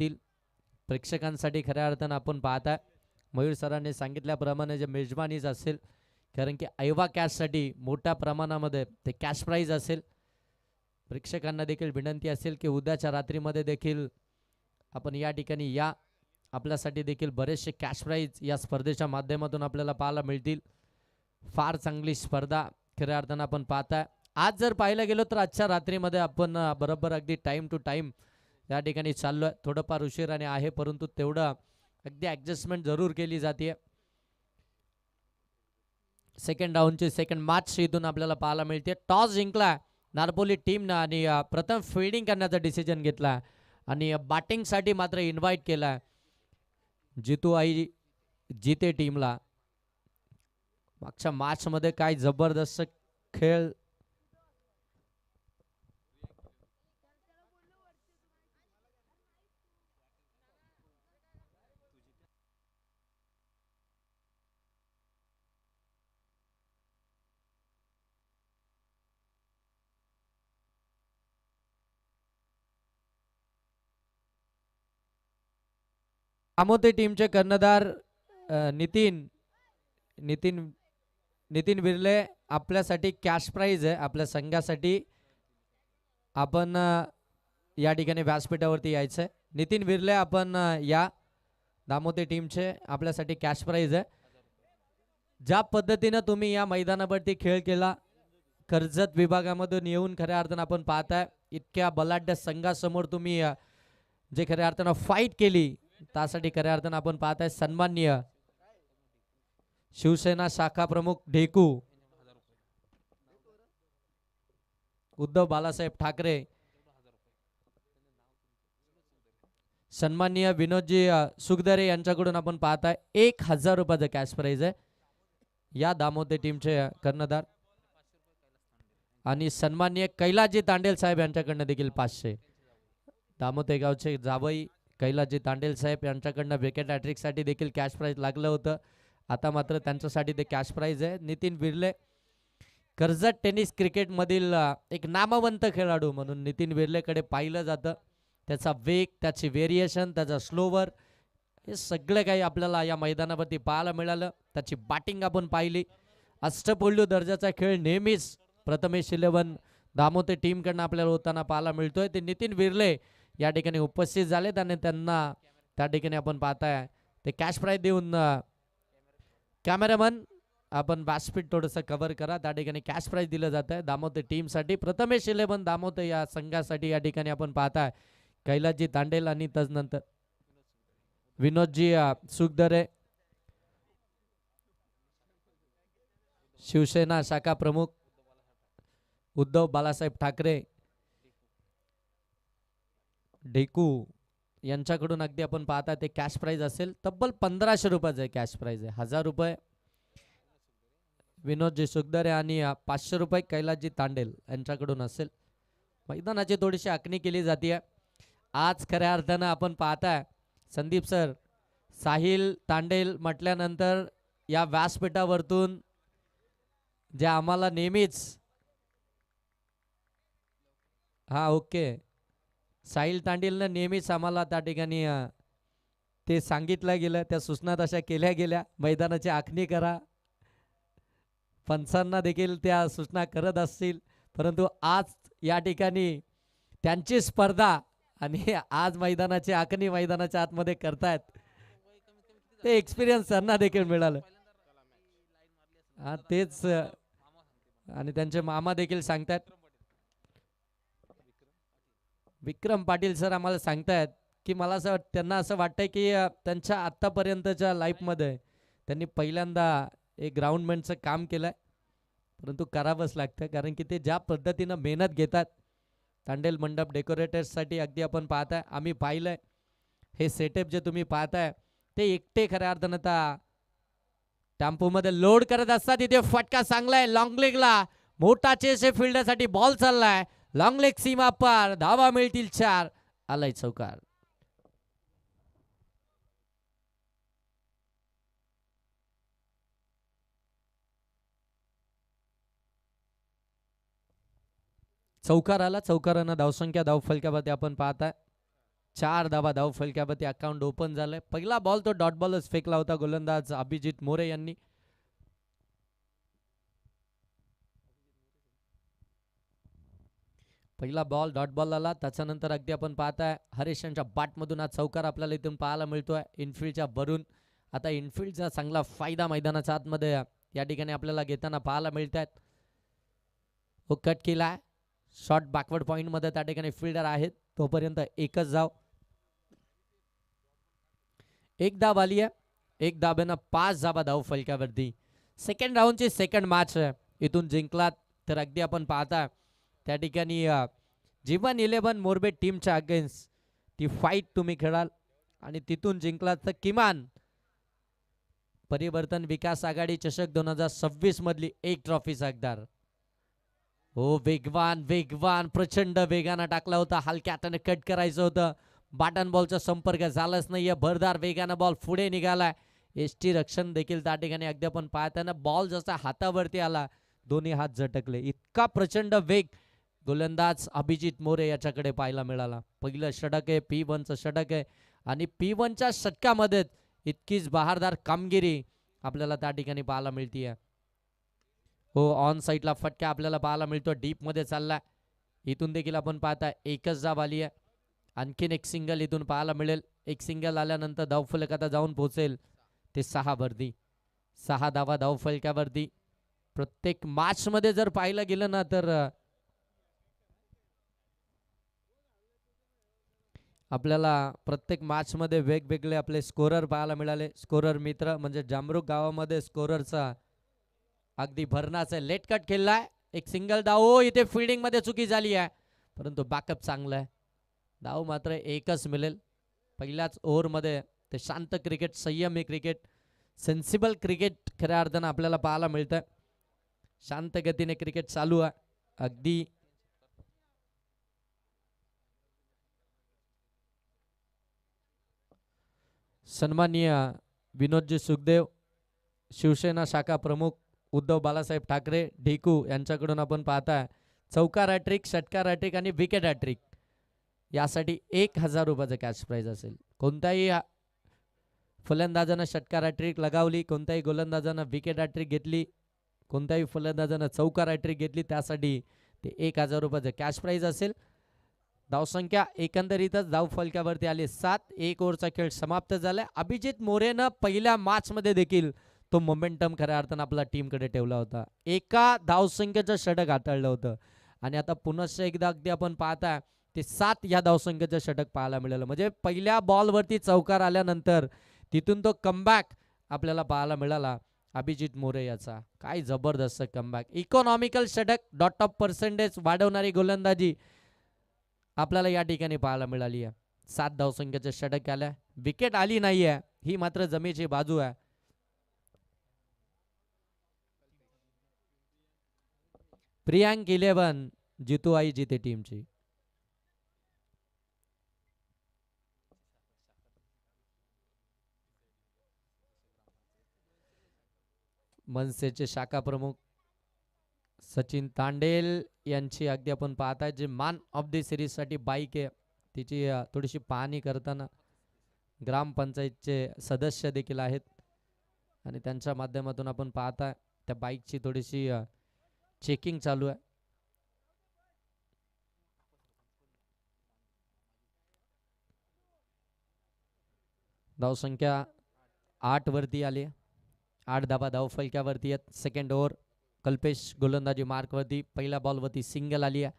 भेटतील प्रेक्षकांसाठी. खऱ्या अर्थानं आपण पाहताय मयूर सरांनी सांगितल्याप्रमाणे जे मेजबानीच असेल, कारण की ऐवा कॅशसाठी मोठ्या प्रमाणामध्ये ते कॅश प्राईज असेल. प्रेक्षकांना देखील विनंती असेल की उद्याच्या रात्रीमध्ये देखील आपण या ठिकाणी या, आपल्यासाठी देखील बरेचसे कॅश प्राईज या स्पर्धेच्या माध्यमातून आपल्याला पाहायला मिळतील. फार चांगली स्पर्धा खऱ्या अर्थानं आपण पाहताय. आज जर पाहायला गेलो तर आजच्या रात्रीमध्ये आपण बरोबर अगदी टाइम टू टाइम या ठिकाणी चाललोय. थोडंफार उशिराने आहे, परंतु तेवढं अगदी ॲडजस्टमेंट जरूर केली जाते. सेकंड राऊंडची सेकंड मॅच इथून आपल्याला पाहायला मिळते. टॉस जिंकला नारपोली टीमनं आणि प्रथम फिल्डिंग करण्याचा डिसिजन घेतला आणि बॅटिंगसाठी मात्र इन्व्हाइट केला जितू आई जिते टीमला. मागच्या मॅचमध्ये काय जबरदस्त खेळ आमोते टीमचे कर्णधार नितीन नितीन नितीन विर्ले आपल्यासाठी कॅश प्राईज आहे. आपल्या संघासाठी आपण या ठिकाणी व्यासपीठावरती यायचं आहे. नितीन विर्ले आपण या दामोते टीमचे आपल्यासाठी कॅश प्राईज आहे. ज्या पद्धतीनं तुम्ही या मैदानावरती खेळ केला कर्जत विभागामधून येऊन खऱ्या अर्थानं आपण पाहताय इतक्या बलाढ्य संघासमोर तुम्ही जे खऱ्या अर्थानं फाईट केली त्यासाठी खऱ्या अर्थानं आपण पाहताय सन्माननीय शिवसेना शाखा प्रमुख ढेकू उद्धव बाळासाहेब ठाकरे, सन्माननीय विनोदजी सुखदरे यांच्याकडून आपण पाहताय 1000 रुपयाचं कॅश प्राईज आहे या दामोदे टीमचे कर्णधार. आणि सन्माननीय कैलासजी तांडेल साहेब यांच्याकडनं देखील 500. दामोदे गावचे जावई कैलासजी तांडेल साहेब यांच्याकडनं विकेट हॅट्रिकसाठी देखील कॅश प्राईज लागलं होतं. आता मात्र त्यांच्यासाठी ते कॅश प्राईज आहे. नितीन विर्ले कर्जत टेनिस क्रिकेटमधील एक नामवंत खेळाडू म्हणून नितीन विर्लेकडे पाहिलं जातं. त्याचा वेग, त्याची व्हेरिएशन, त्याचा स्लोवर, हे सगळं काही आपल्याला या मैदानावरती पाहायला मिळालं. त्याची बॅटिंग आपण पाहिली. अष्टपैलू दर्जाचा खेळ नेहमीच प्रथमेश 11 दामोते टीमकडनं आपल्याला होताना पाहायला मिळतोय. ते नितीन विर्ले या ठिकाणी उपस्थित झालेत आणि त्यांना त्या ठिकाणी आपण पाहताय ते कॅश प्राईज देऊन कॅमेरामन आपण व्यासपीठ थोडंसं कव्हर करा. त्या ठिकाणी कॅश प्राईज दिलं जात आहे दामोते टीमसाठी. प्रथमेश 11 दामोते या संघासाठी या ठिकाणी आपण पाहताय कैलासजी तांडेल आणि त्यानंतर विनोदजी सुखदरे, शिवसेना शाखा प्रमुख उद्धव बाळासाहेब ठाकरे, ढेकू यांच्याकडून अगदी आपण पाहता ते कॅश प्राईज असेल तब्बल 1500 रुपयाचं कॅश प्राईज आहे. 1000 रुपये विनोदजी सुखदरे आणि 500 रुपये कैलासजी तांडेल यांच्याकडून असेल. मैदानाची थोडीशी आखणी केली जाते. आज खऱ्या अर्थानं आपण पाहताय संदीप सर साहिल तांडेल म्हटल्यानंतर या व्यासपीठावरतून जे आम्हाला नेहमीच ओके साहिल तांडेलनं नेहमीच आम्हाला त्या ठिकाणी ते सांगितलं गेलं, त्या सूचना तशा केल्या गेल्या मैदानाची आखणी करा. पंचांना देखील त्या सूचना करत असतील, परंतु आज या ठिकाणी त्यांची स्पर्धा आणि आज मैदानाची आखणी मैदानाच्या आतमध्ये करतायत. ते एक्सपिरियन्स त्यांना देखील मिळालं. तेच आणि त्यांचे मामा देखील सांगतायत. विक्रम पाटील सर आम्हाला सांगतायत की मला असं त्यांना असं वाटतंय की त्यांच्या आत्तापर्यंतच्या लाईफमध्ये त्यांनी पहिल्यांदा एक ग्राउंडमॅनचं काम केलंय, परंतु करावंच लागतं कारण की ते ज्या पद्धतीनं मेहनत घेतात. तांडेल मंडप डेकोरेटर्ससाठी अगदी आपण पाहताय, आम्ही पाहिलंय हे सेटअप जे तुम्ही पाहताय ते एकटे खऱ्या अर्थानं टेम्पोमध्ये लोड करत असतात. तिथे फटका चांगलाय लॉंग लेगला, मोठा चेस फिल्डरसाठी बॉल चाललाय लॉंग लेग सीमा पार, धावा मिळतील 4. आलाय चौकार. चौकार आला. चौकारानं धावसंख्या धावफलकावरती आपण पाहताय 4 धावा धाव फलक्यावरती अकाउंट ओपन झालंय. पहिला बॉल तो डॉट बॉलच फेकला होता गोलंदाज अभिजित मोरे यांनी. पहिला बॉल डॉट बॉल आला. त्याच्यानंतर अगदी आपण पाहताय हरीश यांच्या बॅटमधून हा चौकार आपल्याला इथून पाहायला मिळतोय इनफिल्डच्या वरून. आता इनफिल्डचा चांगला फायदा मैदानाच्या आतमध्ये या ठिकाणी आपल्याला घेताना पाहायला मिळत आहेत. हो कट केला शॉर्ट बॅकवर्ड पॉइंट मध्ये त्या ठिकाणी फिल्डर आहेत. तोपर्यंत एकच धाव. एक धाव आली आहे. एक धाब्यानं 5 धावा धाव फलक्यावरती. सेकंड राऊंडची सेकंड मॅच आहे. इथून जिंकलात तर अगदी आपण पाहता त्या ठिकाणी जीवन 11 मोरबे टीमच्या अगेन्स्ट ती फाईट तुम्ही खेळाल आणि तिथून जिंकलात तर किमान परिवर्तन विकास आघाडी चषक 2026 मधली एक ट्रॉफी हकदार. हो वेगवान वेगवान प्रचंड वेगानं टाकला होता. हलक्या हाताने कट करायचं होतं. बॅटन बॉलचा संपर्क झालाच नाहीये. भरदार वेगानं बॉल पुढे निघालाय. एसटी रक्षण देखील त्या ठिकाणी अगदी आपण पाहताना बॉल जसा हातावरती आला दोन्ही हात झटकले. इतका प्रचंड वेग गोलंदाज अभिजित मोरे याच्याकडे पाहायला मिळाला. पहिलं षटक आहे P1चं षटक आहे आणि P1च्या षटकामध्ये इतकीच बहारदार कामगिरी आपल्याला त्या ठिकाणी पाहायला मिळतीये. हो ऑन साईडला फटका आपल्याला पाहायला मिळतो. डीप मध्ये चाललाय. इथून देखील आपण पाहता एकच धाव आली आहे. आणखीन एक सिंगल इथून पाहायला मिळेल. एक सिंगल आल्यानंतर धावफलक आता जाऊन पोहोचेल ते 6 वरती. 6 धावा धावफलकावरती. प्रत्येक मॅच मध्ये जर पाहिलं गेलं ना तर आपल्याला प्रत्येक मॅच मध्ये वेगवेगळे आपले स्कोरर पाहायला मिळाले. स्कोरर मित्र म्हणजे जामरुक गावामध्ये स्कोररचा अगदी भरणाच आहे. लेट कट खेळलाय. एक सिंगल धाव. इथे फिल्डिंग मध्ये चुकी झाली आहे परंतु बॅकअप चांगला आहे. धाव मात्र एकच मिळेल. पहिल्याच ओव्हरमध्ये ते शांत क्रिकेट संयमी क्रिकेट सेन्सिबल क्रिकेट खऱ्या अर्थानं आपल्याला पाहायला मिळतं. शांत गतीने क्रिकेट चालू आहे. अगदी सन्माननीय विनोदजी सुखदेव शिवसेना शाखा प्रमुख उद्धव बाळासाहेब ठाकरे ढेकू यांच्याकडून आपण पाहताय चौकार हॅट्रिक षटकार हॅट्रिक आणि विकेट हॅट्रिक यासाठी 1000 रुपयाचं कॅश प्राइज असेल. कोणत्याही फलंदाजानं षटकार हॅट्रिक लगावली, कोणत्याही गोलंदाजानं विकेट हॅट्रिक घेतली, कोणत्याही फलंदाजानं चौकार हॅट्रिक घेतली त्यासाठी ते 1000 रुपयाचं कॅश प्राइज असेल. धावसंख्या एकंदरीतच धाव फलकावरती आली 7. 1 ओव्हरचा खेळ समाप्त झालाय. अभिजित मोरेनं पहिल्या मॅच मध्ये देखील तो मोमेंटम खऱ्या अर्थानं आपला टीमकडे ठेवला होता. एका धावसंख्येचं षटक हाताळलं होतं आणि आता पुनश्च एकदा अगदी आपण पाहता ते 7 या धावसंख्येचं षटक पाहायला मिळालं. म्हणजे पहिल्या बॉलवरती चौकार आल्यानंतर तिथून तो कमबॅक आपल्याला पाहायला मिळाला अभिजित मोरे याचा. काय जबरदस्त कमबॅक. इकॉनॉमिकल षटक डॉट ऑफ पर्सेंटेज वाढवणारी गोलंदाजी आपल्याला या ठिकाणी पाहायला मिळाली आहे. 7 धावसंख्येचं षटक आलं. विकेट आली नाहीये ही मात्र जमेची बाजू आहे. प्रियांक 11 जितू आई जिते टीमची. मनसेचे शाखा प्रमुख सचिन तांडेल यांची अगदी आपण पाहताय जे मॅन ऑफ द सिरीज साठी बाईक आहे तिची थोडीशी पाहणी करताना ग्रामपंचायतचे सदस्य देखील आहेत आणि त्यांच्या माध्यमातून आपण पाहताय त्या बाईकची थोडीशी चेकिंग चालू आहे. धावसंख्या 8 वरती आली. 8 धावा धाव फलक्यावरती आहेत. सेकंड ओव्हर कल्पेश गोलंदाजी मार्कवरती. पहिल्या बॉलवरती सिंगल आली आहे.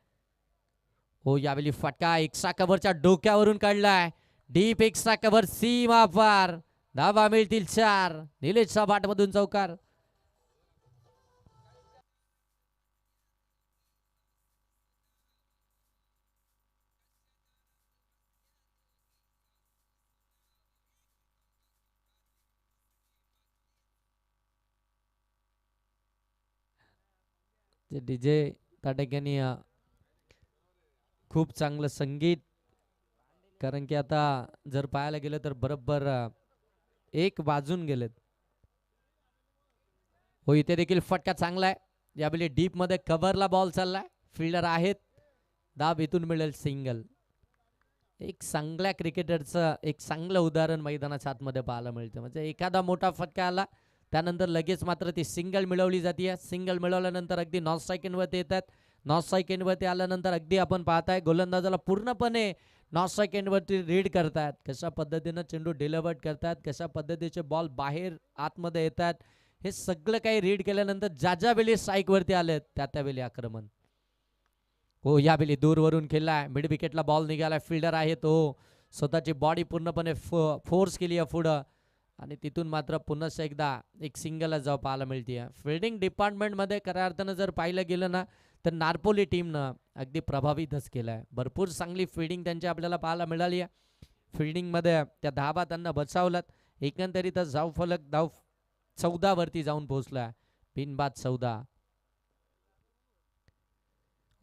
हो यावेळी फटका एक्स्ट्रा कव्हरच्या डोक्यावरून काढलाय. डीप एक्स्ट्रा कव्हर सीमा पार. धावा मिळतील 4. निलेश साबाट मधून चौकार. डीजे त्या ठिकाणी खूप चांगलं संगीत कारण की आता जर पाहायला गेलं तर बरोबर 1 वाजून गेलेत. हो इथे देखील फटका चांगला आहे. यावेळी डीप मध्ये कव्हरला बॉल चाललाय. फिल्डर आहेत. दाब इथून मिळेल सिंगल. एक चांगल्या क्रिकेटरचं एक चांगलं उदाहरण मैदानाच्या आतमध्ये पाहायला मिळतं. म्हणजे एखादा मोठा फटका आला त्यानंतर लगेच मात्र ती सिंगल मिळवली जाते. सिंगल मिळवल्यानंतर अगदी नॉन स्ट्राईक येतात. नॉन स्ट्राईक एंडवरती आल्यानंतर अगदी आपण पाहताय गोलंदाजाला पूर्णपणे नॉन स्ट्राईक एंडवरती रीड करतात. कशा पद्धतीनं चेंडू डिलिव्हर्ड करतात, कशा पद्धतीचे बॉल बाहेर आतमध्ये येतात, हे सगळं काही रीड केल्यानंतर ज्या ज्या वेळी स्ट्राईकवरती आलेत त्या त्यावेळी आक्रमण. हो, यावेळी दूरवरून खेळलाय, मिड विकेटला बॉल निघालाय, फिल्डर आहे तो स्वतःची बॉडी पूर्णपणे फोर्स केली आहे पुढं आणि तिथून मात्र पुन्हा एकदा एक सिंगलच जाऊ पाहायला मिळते. फिल्डिंग डिपार्टमेंटमध्ये खऱ्या अर्थानं जर पाहिलं गेलं ना तर नार्पोली टीमनं अगदी प्रभावितच केलं आहे. भरपूर चांगली फिल्डिंग त्यांची आपल्याला पाहायला मिळाली आहे. फिल्डिंगमध्ये त्या धाबा त्यांना बचावलात. एकंदरीतच धावफलक 14 वरती जाऊन पोहोचला. बिनबाद 14.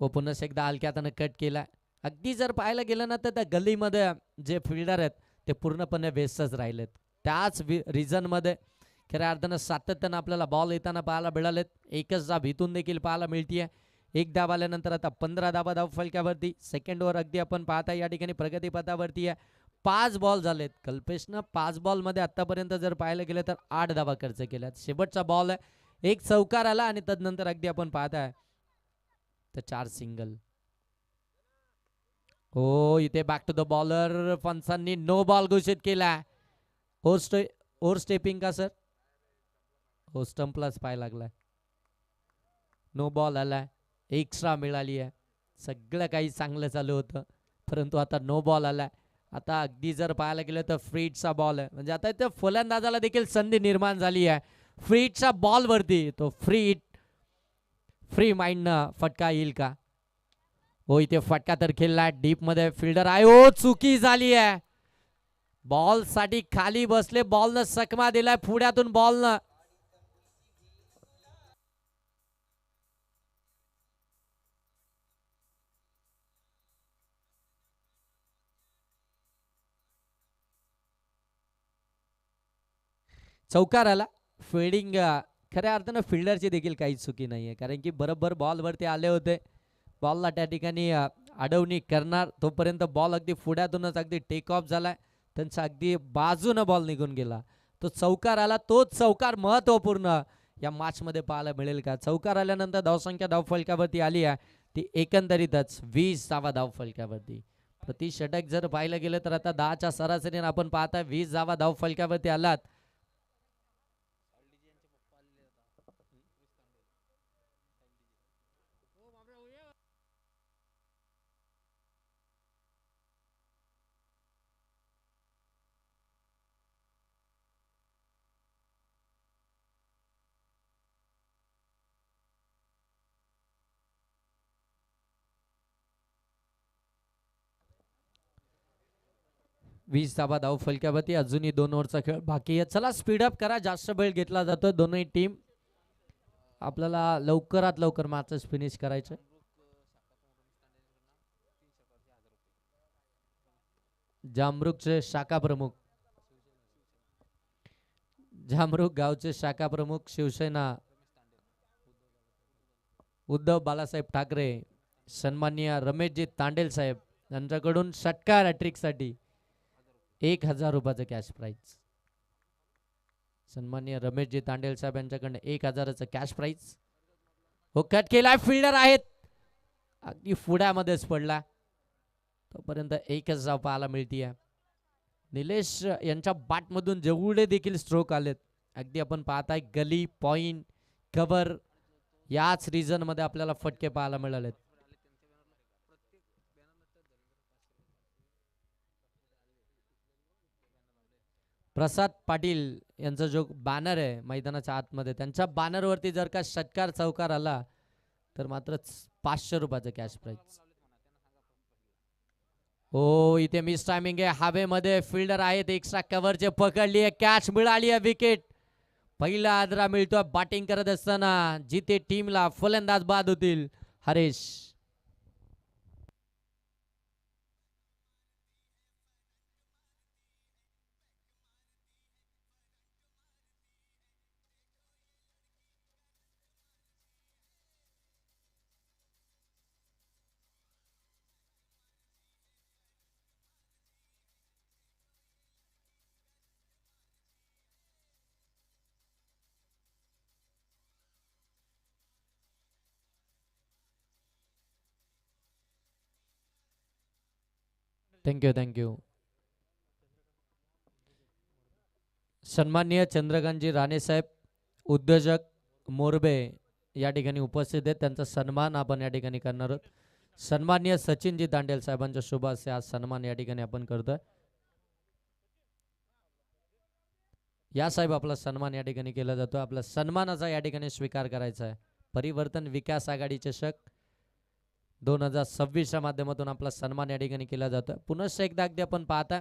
व पुन्हा एकदा हलक्यात कट केला. अगदी जर पाहायला गेलं ना तर त्या गल्लीमध्ये जे फिल्डर आहेत ते पूर्णपणे वेस्टच राहिलेत. त्याच रिझनमध्ये खऱ्या अर्थानं सातत्यानं आपल्याला बॉल येताना पाहायला मिळालेत. एकच धाव इथून देखील पाहायला मिळतीये. एक धाव आल्यानंतर आता 15 धावा धाव फलक्यावरती. सेकंड ओव्हर अगदी आपण पाहता या ठिकाणी प्रगतीपथावरती आहे. 5 बॉल झालेत. कल्पेशनं 5 बॉलमध्ये आतापर्यंत जर पाहायला गेलं तर 8 धावा खर्च केल्यात. शेवटचा बॉल आहे, एक चौकार आला आणि तदनंतर अगदी आपण पाहताय तर 4 सिंगल. हो, इथे बॅक टू द बॉलर. पंचांनी नो बॉल घोषित केला. ओव्हर स्टेपिंग का सर? हो, स्टंपलाच पाय लागलाय. नो बॉल आलाय, एक्स्ट्रा मिळाली आहे. सगळं काही चांगलं चालू होतं परंतु आता नो बॉल आलाय. आता अगदी जर पाहायला गेलं तर फ्रीटचा बॉल आहे. म्हणजे आता इथे फलंदाजाला देखील संधी निर्माण झाली आहे. फ्रीटच्या बॉलवरती तो फ्री माइंडनं फटका येईल का? हो, इथे फटका तर खेळला डीप मध्ये. फिल्डर आहे, हो चुकी झाली आहे. बॉल साठी खाली बसले, बॉलनं चकमा दिलाय पुढ्यातून बॉलनं. चौकार आला. फिल्डिंग खऱ्या अर्थानं फिल्डरची देखील काहीच चुकी नाहीये, कारण की बरोबर बॉलवरती आले होते. बॉलला त्या ठिकाणी अडवणी करणार तोपर्यंत बॉल अगदी पुढ्यातूनच अगदी टेक ऑफ झालाय. त्यांचा अगदी बाजूनं बॉल निघून गेला. तो चौकार आला. तोच चौकार महत्वपूर्ण या मॅच मध्ये पाहायला मिळेल का? चौकार आल्यानंतर धावसंख्या धावफलकावरती आली आहे ती एकंदरीतच 20 धावा धावफलकावरती. प्रति षटक जर पाहिलं गेलं तर आता 10च्या सरासरीने आपण पाहता 20 धावा धावफलकावरती आलात. वीस धाबा धाव फलक्यावरती. अजूनही 2 ओव्हरचा खेळ बाकी आहे. चला स्पीडअप करा, जास्त वेळ घेतला जातो. दोन्ही टीम आपल्याला लवकरात लवकर मॅचेस फिनिश करायचे. जामरुकचे शाखा प्रमुख, जामरुक गावचे शाखा प्रमुख शिवसेना उद्धव बाळासाहेब ठाकरे, सन्माननीय रमेशजी तांडेल साहेब यांच्याकडून षटकार हॅट्रिक साठी 1000 रुपयाचं कॅश प्राइज. सन्माननीय रमेशजी तांडेल साहेब यांच्याकडनं 1000चं कॅश प्राइज. हो, कट केलाय. फिल्डर आहेत, अगदी पुढ्यामध्येच पडला. तोपर्यंत एकच धाव पाहायला मिळतीये. निलेश यांच्या बॅटमधून जेवढे देखील स्ट्रोक आलेत अगदी आपण पाहताय गली पॉइंट कव्हर याच रिजन मध्ये आपल्याला फटके पाहायला मिळालेत. प्रसाद पाटील यांचा जो बॅनर आहे मैदानाच्या आतमध्ये, त्यांच्या बॅनरवरती जर का षटकार चौकार आला तर मात्र 500 रुपयाचं कॅश प्राइज. हो, इथे मिस टायमिंग आहे. हवेमध्ये फिल्डर आहेत, एक्स्ट्रा कव्हरचे पकडली आहे, कॅच मिळाली आहे, विकेट. पहिला आदरा मिळतोय बॅटिंग करत असताना. जिथे टीमला फलंदाज बाद होतील. Haresh thank you thank you. सन्माननीय चंद्रकांतजी राणे साहेब उद्योजक मोरबे या ठिकाणी उपस्थित आहेत. त्यांचा सन्मान आपण या ठिकाणी करणार आहोत. सन्माननीय सचिनजी दांडेल साहेबांच्या शुभ हस्ते आज सन्मान या ठिकाणी आपण करतोय. या साहेब आपला सन्मान या ठिकाणी केला जातो. आपला सन्मानाचा या ठिकाणी स्वीकार करायचा आहे. परिवर्तन विकास आघाडी चषक 2026च्या माध्यमातून आपला सन्मान या ठिकाणी केला जातो. पुनश्च एकदा अगदी आपण पाहता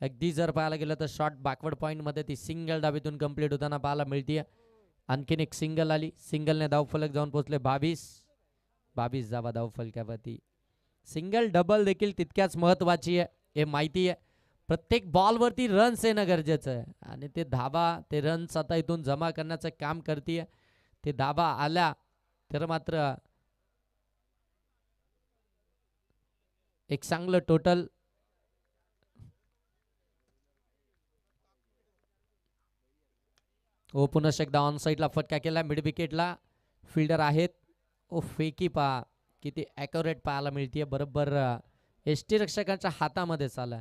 अगदी जर पाहायला गेलं तर शॉर्ट बॅकवर्ड पॉईंटमध्ये ती सिंगल डावीतून कंप्लीट होताना पाहायला मिळते. आणखीन एक सिंगल आली. सिंगलने धावफलक जाऊन पोहोचले 22 जावा धावफलकावरती. सिंगल डबल देखील तितक्याच महत्वाची आहे हे माहिती आहे. प्रत्येक बॉलवरती रन्स येणं गरजेचं आहे आणि ते धाबा ते रन्स आता इथून जमा करण्याचं काम करते. ते धाबा आल्या तर मात्र एक चांगलं टोटल ओ. पुन्हा एकदा ऑन साईडला फटका केला. मिड विकेटला फिल्डर आहेत. ओ फेकी पहा किती ॲक्युरेट पाहायला मिळते. बरोबर एसटी रक्षकांच्या हातामध्ये चाला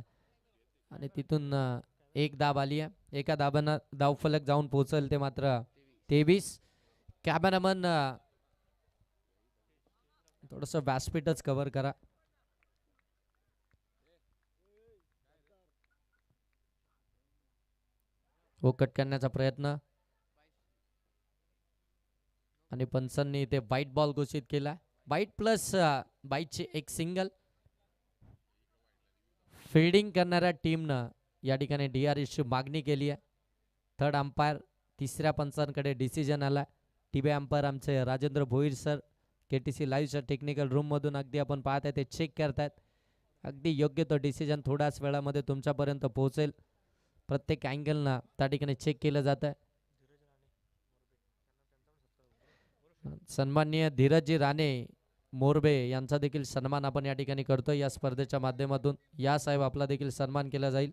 आणि तिथून एक दाब आली आहे. एका दाबानं धावफलक जाऊन पोहोचल ते मात्र 23. कॅमेरामन थोडंसं व्यासपीठच कव्हर करा. ओ कट करण्याचा प्रयत्न आणि पंचांनी ते वाईट बॉल घोषित केला. वाईट प्लस बाईटची एक सिंगल. फिल्डिंग करणाऱ्या टीमनं या ठिकाणी DRSची मागणी केली आहे. थर्ड अंपायर तिसऱ्या पंचांकडे डिसिजन आला. टीबी अंपायर आमचे राजेंद्र भोईर सर KTC लाईव्हच्या टेक्निकल रूममधून अगदी आपण पाहत आहे ते चेक करतायत. अगदी योग्य तो डिसिजन थोड्याच वेळामध्ये तुमच्यापर्यंत पोहोचेल. प्रत्येक अँगलनं त्या ठिकाणी चेक केलं जात आहे. सन्माननीय धीरजजी राणे मोरबे यांचा देखील सन्मान आपण या ठिकाणी करतोय या स्पर्धेच्या माध्यमातून. या साहेब आपला देखील सन्मान केला जाईल.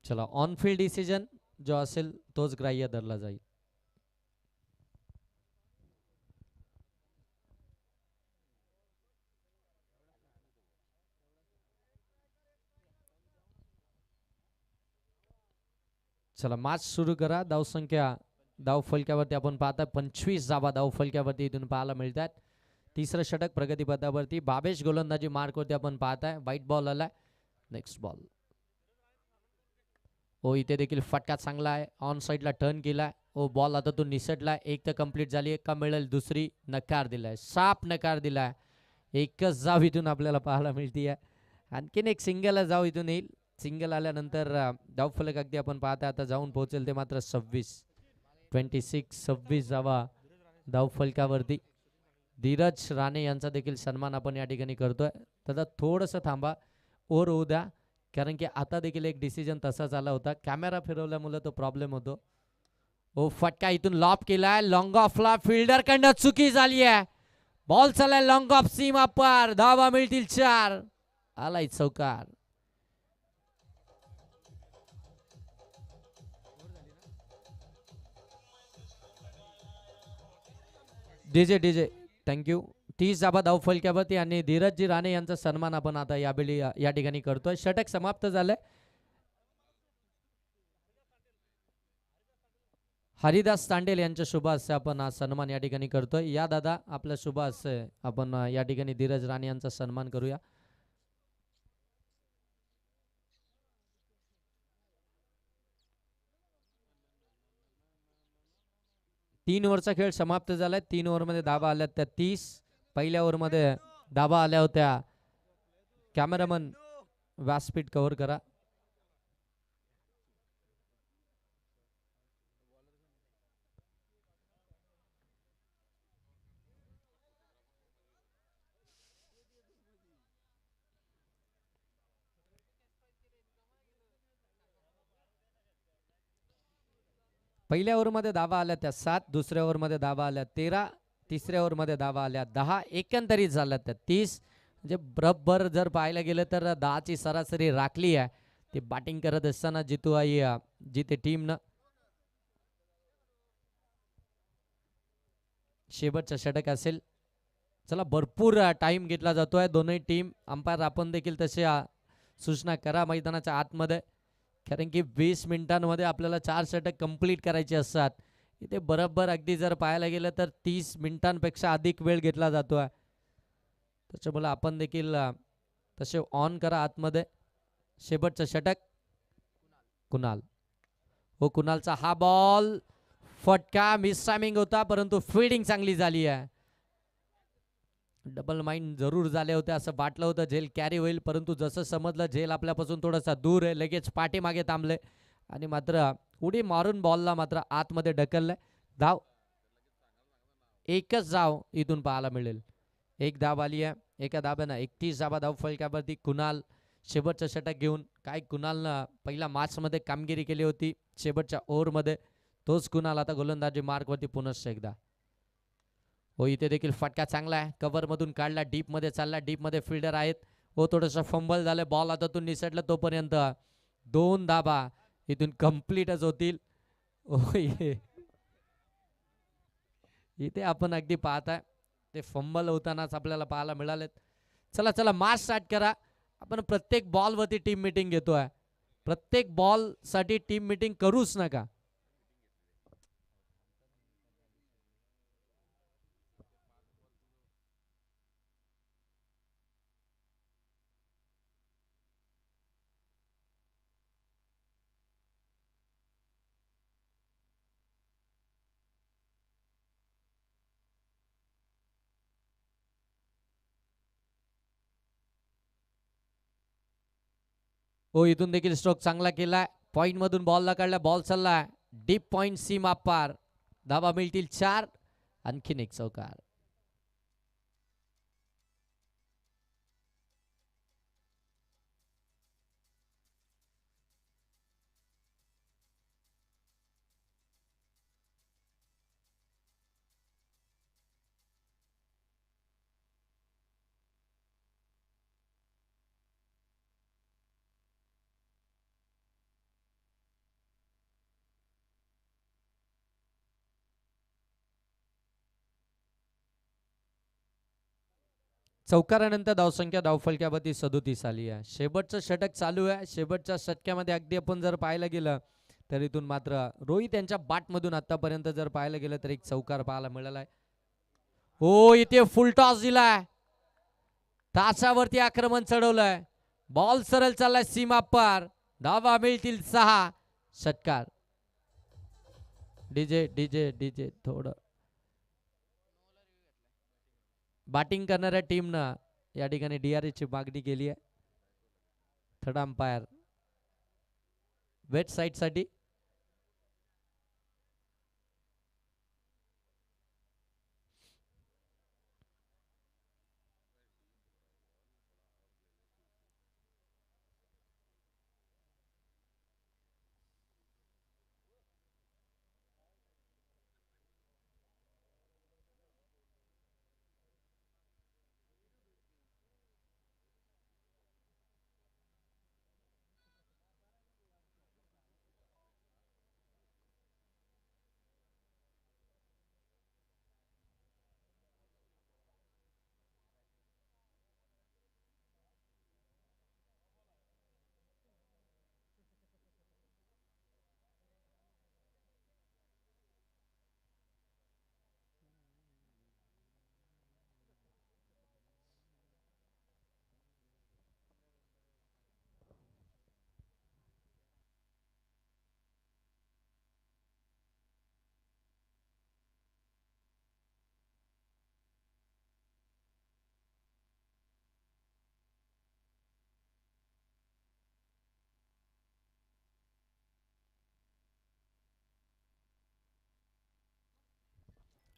चला ऑन फील्ड डिसिजन जो असेल तोच ग्राह्य धरला जाईल. चला मॅच सुरू करा. धावसंख्या धावफलक्यावरती आपण पाहता 25 धावा धावफलक्यावरती इथून पाहायला मिळतात. तिसरं षटक प्रगतीपथावरती 22 गोलंदाजी मार्कवरती आपण पाहताय. व्हाईट बॉल आलाय. Next ball. ओ इथे देखील फटका चांगला आहे. ऑन साईडला टर्न केलाय. ओ बॉल आता तो निसटलाय. एक तर कंप्लीट झाली. एक का मिळेल दुसरी नकार दिलाय. साफ नकार दिलाय. एकच जाव इथून आपल्याला पाहायला मिळते. आणखीन एक सिंगल जाव इथून येईल. सिंगल आल्यानंतर धावफलक अगदी आपण पाहता आता जाऊन पोहोचेल ते मात्र 26 जावा धावफलकावरती. धीरज राणे यांचा देखील सन्मान आपण या ठिकाणी करतोय. तर थोडंसं थांबा ओर होऊ द्या कारण की आता देखील एक डिसिजन तसाच आला होता. कॅमेरा फिरवल्यामुळे तो प्रॉब्लेम होतो. ओ फटका इथून लॉप केलाय. लॉंग ऑफला फिल्डर कडनं चुकी झाली आहे. बॉल चालाय लॉंग ऑफ सीमा पार. धावा मिळतील 4. आलाय चौकार. DJ thank you. 30 धावा धावफलक्यावरती आणि धीरजजी राणे यांचा सन्मान आपण आता यावेळी या ठिकाणी करतोय. षटक समाप्त झालंय. हरिदास तांडेल यांच्या शुभ हस्ते आपण हा सन्मान या ठिकाणी करतोय. या दादा आपल्या शुभ हस्ते आपण या ठिकाणी धीरज राणे यांचा सन्मान करूया. 3 ओव्हरचा खेळ समाप्त झालाय. 3 ओव्हरमध्ये धाबा आल्या त्या 30. पहिल्या ओव्हरमध्ये धाबा आल्या होत्या. कॅमेरामन व्यासपीठ कव्हर करा. पहिल्या ओव्हरमध्ये धाबा आल्या त्या 7. दुसऱ्या ओव्हरमध्ये धाबा आल्या 13. तिसऱ्या ओव्हरमध्ये धाबा आल्या 10. एकंदरीत झाल्या त्या 30. म्हणजे बरोबर जर पाहायला गेलं तर 10ची सरासरी राखली आहे. ते बॅटिंग करत असताना जितू आई जिथे टीमनं शेवटचा षटक असेल. चला भरपूर टाइम घेतला जातोय. दोन्ही टीम अंपायर आपण देखील तसे सूचना करा मैदानाच्या आतमध्ये, कारण की 20 मिनिटांमध्ये आपल्याला 4 षटक कंप्लीट करायचे असतात. इथे बरोबर अगदी जर पाहायला गेलं तर 30 मिनिटांपेक्षा अधिक वेळ घेतला जातोय. त्याच्यामुळे आपण देखील तसे ऑन करा आतमध्ये. शेवटचं षटक कुणाल. हो, कुणालचा हा बॉल फटका मिस टायमिंग होता, परंतु फिल्डिंग चांगली झाली आहे. डबल माइंड जरूर झाले होते असं वाटलं होतं झेल कॅरी होईल, परंतु जसं समजलं झेल आपल्यापासून थोडासा दूर आहे, लगेच पाठीमागे थांबले आणि मात्र उडी मारून बॉलला मात्र आतमध्ये ढकललंय. धाव एकच धाव इथून पाहायला मिळेल. एक धाव आली आहे. एका धाब्यानं 31 धाबा धाव फलकावरती कुणाल शेवटचं षटक घेऊन. काय कुणालनं पहिल्या मॅचमध्ये कामगिरी केली होती शेवटच्या ओव्हरमध्ये, तोच कुणाल आता गोलंदाजी मार्कवरती पुनश्च एकदा. हो, इथे देखील फटका चांगला आहे. कव्हर मधून काढला, डीप मध्ये चालला, डीप मध्ये फिल्डर आहेत. हो, थोडंसं फंबल झालं, बॉल हातातून निसटलं, तोपर्यंत 2 धाबा इथून कम्प्लीटच होतील. इथे आपण अगदी पाहताय ते फंबल होतानाच आपल्याला पाहायला मिळालेत. चला चला मॅच स्टार्ट करा. आपण प्रत्येक बॉलवरती टीम मीटिंग घेतोय. प्रत्येक बॉल साठी टीम मीटिंग करूच नका. हो, इथून देखील स्ट्रोक चांगला केलाय. पॉइंट मधून बॉलला काढला, बॉल चाललाय डीप पॉइंट सीमा पार. धाबा मिळतील 4. आणखीन एक चौकार. चौकारानंतर धावसंख्या धावफलक्यावरती 37 आली आहे. शेवटचं षटक चालू आहे. शेवटच्या षटक्यामध्ये अगदी आपण जर पाहायला गेलं तर इथून मात्र रोहित यांच्या बॅटमधून आतापर्यंत जर पाहायला गेलं तर एक चौकार पाहायला मिळाला आहे. हो, इथे फुल टॉस दिलाय, तासावरती आक्रमण चढवलंय, बॉल सरळ चाललाय सीमा पार. धावा मिळतील 6. षटकार. डीजे डीजे डीजे थोडं बॅटिंग करणाऱ्या टीमनं या ठिकाणी डीआरएसची मागणी केली आहे. थर्ड अंपायर वेट साईड साठी.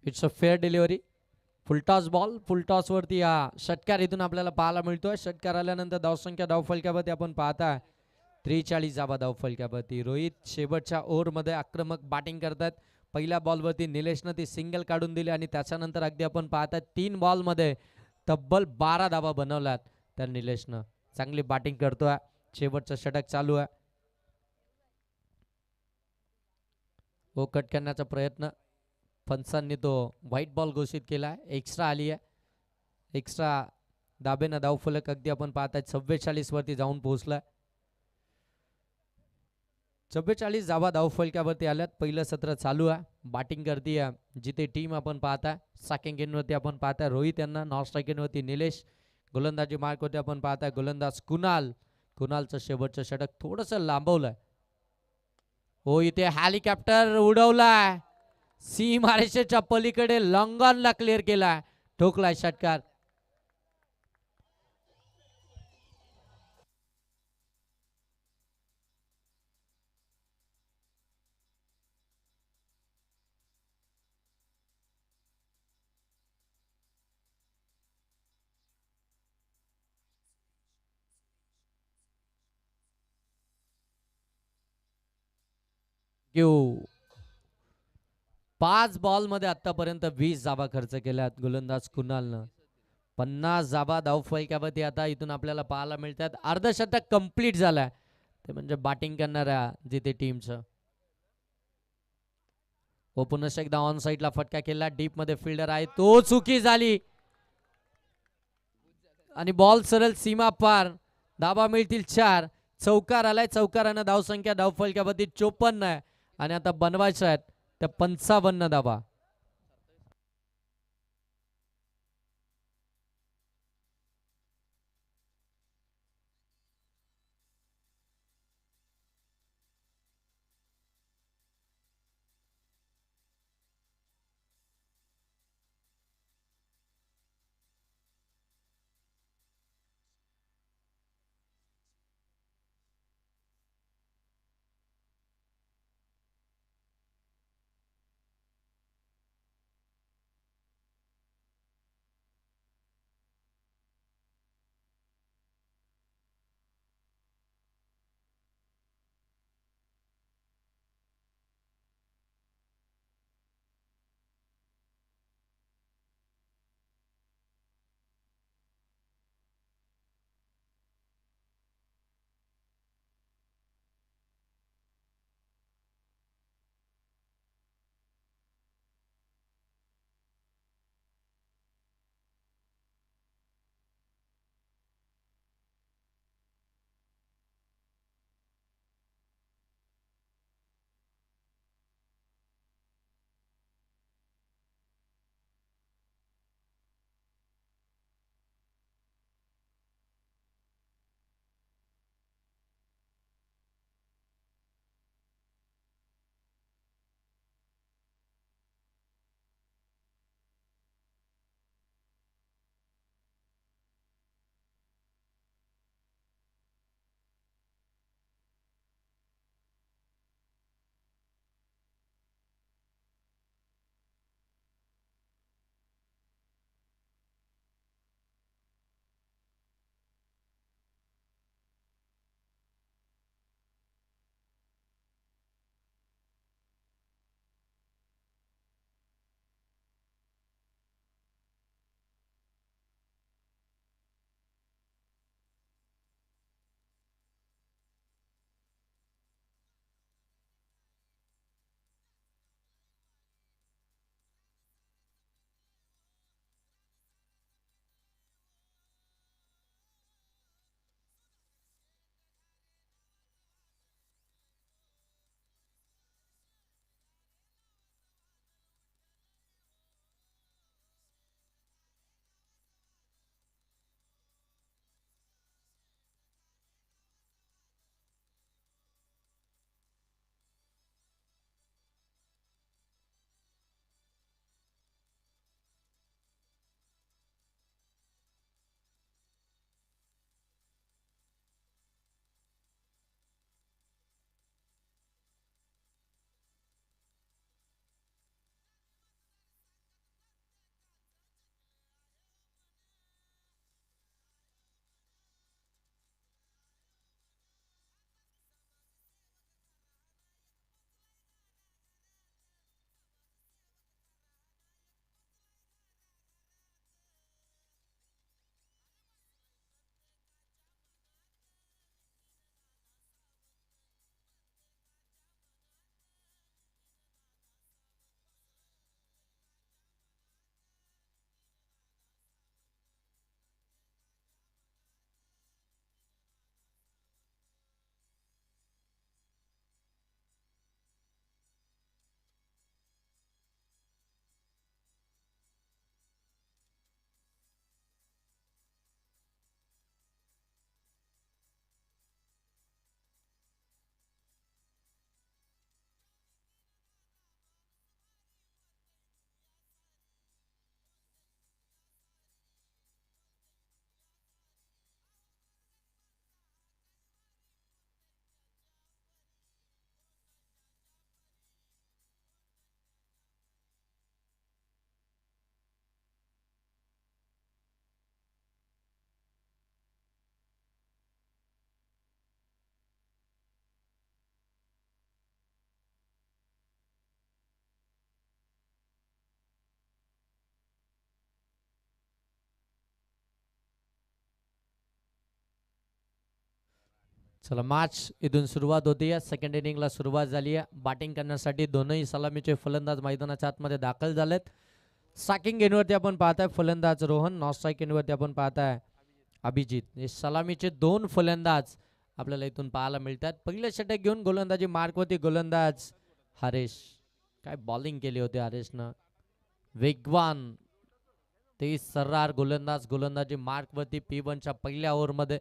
It's a fair delivery. Full toss ball, full toss वरती हा षटकार इथून आपल्याला पाहायला मिळतोय. षटकार आल्यानंतर धावसंख्या धावफलक्यावरती आपण पाहताय 43 धावा धावफलक्यावरती. रोहित शेवटच्या ओव्हरमध्ये आक्रमक बॅटिंग करतात. पहिल्या बॉलवरती निलेशनं ती सिंगल काढून दिली आणि त्याच्यानंतर अगदी आपण पाहताय 3 बॉलमध्ये तब्बल 12 धावा बनवल्यात त्या निलेशनं. चांगली बॅटिंग करतोय. शेवटचं षटक चालू आहे. ओ कट करण्याचा प्रयत्न, पंचांनी तो व्हाईट बॉल घोषित केला. एक्स्ट्रा आली आहे. एक्स्ट्रा दाबेनं धावफलक अगदी आपण पाहताय 44 वरती जाऊन पोहोचलाय. 44 धावा धावफलक्यावरती आल्यात. पहिलं सत्र चालू आहे. बॅटिंग करते जिथे टीम आपण पाहताय. स्ट्रायकिंग एंडवरती आपण पाहताय रोहित यांना, नॉन स्ट्रायकिंग वरती निलेश. गोलंदाजी मार्क होते आपण पाहताय गोलंदाज कुणाल. कुणालचं शेवटचं षटक थोडंसं लांबवलंय. हो इथे हेलिकॉप्टर उडवलाय. सीमारेषेच्या पलीकडे लॉंगॉनला क्लिअर केलाय. ठोकलाय षटकार. घेऊ 5 बॉल मध्ये आतापर्यंत 20 धावा खर्च केल्यात गोलंदाज कुणालनं. 50 धावा धावफलक्यावरती आता इथून आपल्याला पाहायला मिळतात. अर्धशतक कंप्लीट झालाय. ते म्हणजे बॅटिंग करणाऱ्या जिथे टीमचं. पुन्हा एकदा ऑन साईडला फटका केला. डीप मध्ये फिल्डर आहे तो चुकी झाली आणि बॉल सरळ सीमा पार. धावा मिळतील 4. चौकार आलाय. चौकारानं धावसंख्या धावफलक्यावरती 54 आहे आणि आता बनवायच्या आहेत त्या 55 धावा. चला मॅच इथून सुरुवात होती आहे. सेकंड इनिंगला सुरुवात झाली आहे. बॅटिंग करण्यासाठी दोनही सलामीचे फलंदाज मैदानाच्या आतमध्ये दाखल झालेत. स्ट्रायकिंग एंडवरती आपण पाहताय फलंदाज रोहन, नॉन स्ट्राईक एंडवरती आपण पाहताय अभिजित. हे सलामीचे दोन फलंदाज आपल्याला इथून पाहायला मिळतात. पहिलं षटक घेऊन गोलंदाजी मार्कवरती गोलंदाज हरेश. काय बॉलिंग केली होती हरेशनं, वेगवान ते सर्रार गोलंदाजी मार्कवरती P1च्या पहिल्या ओव्हरमध्ये.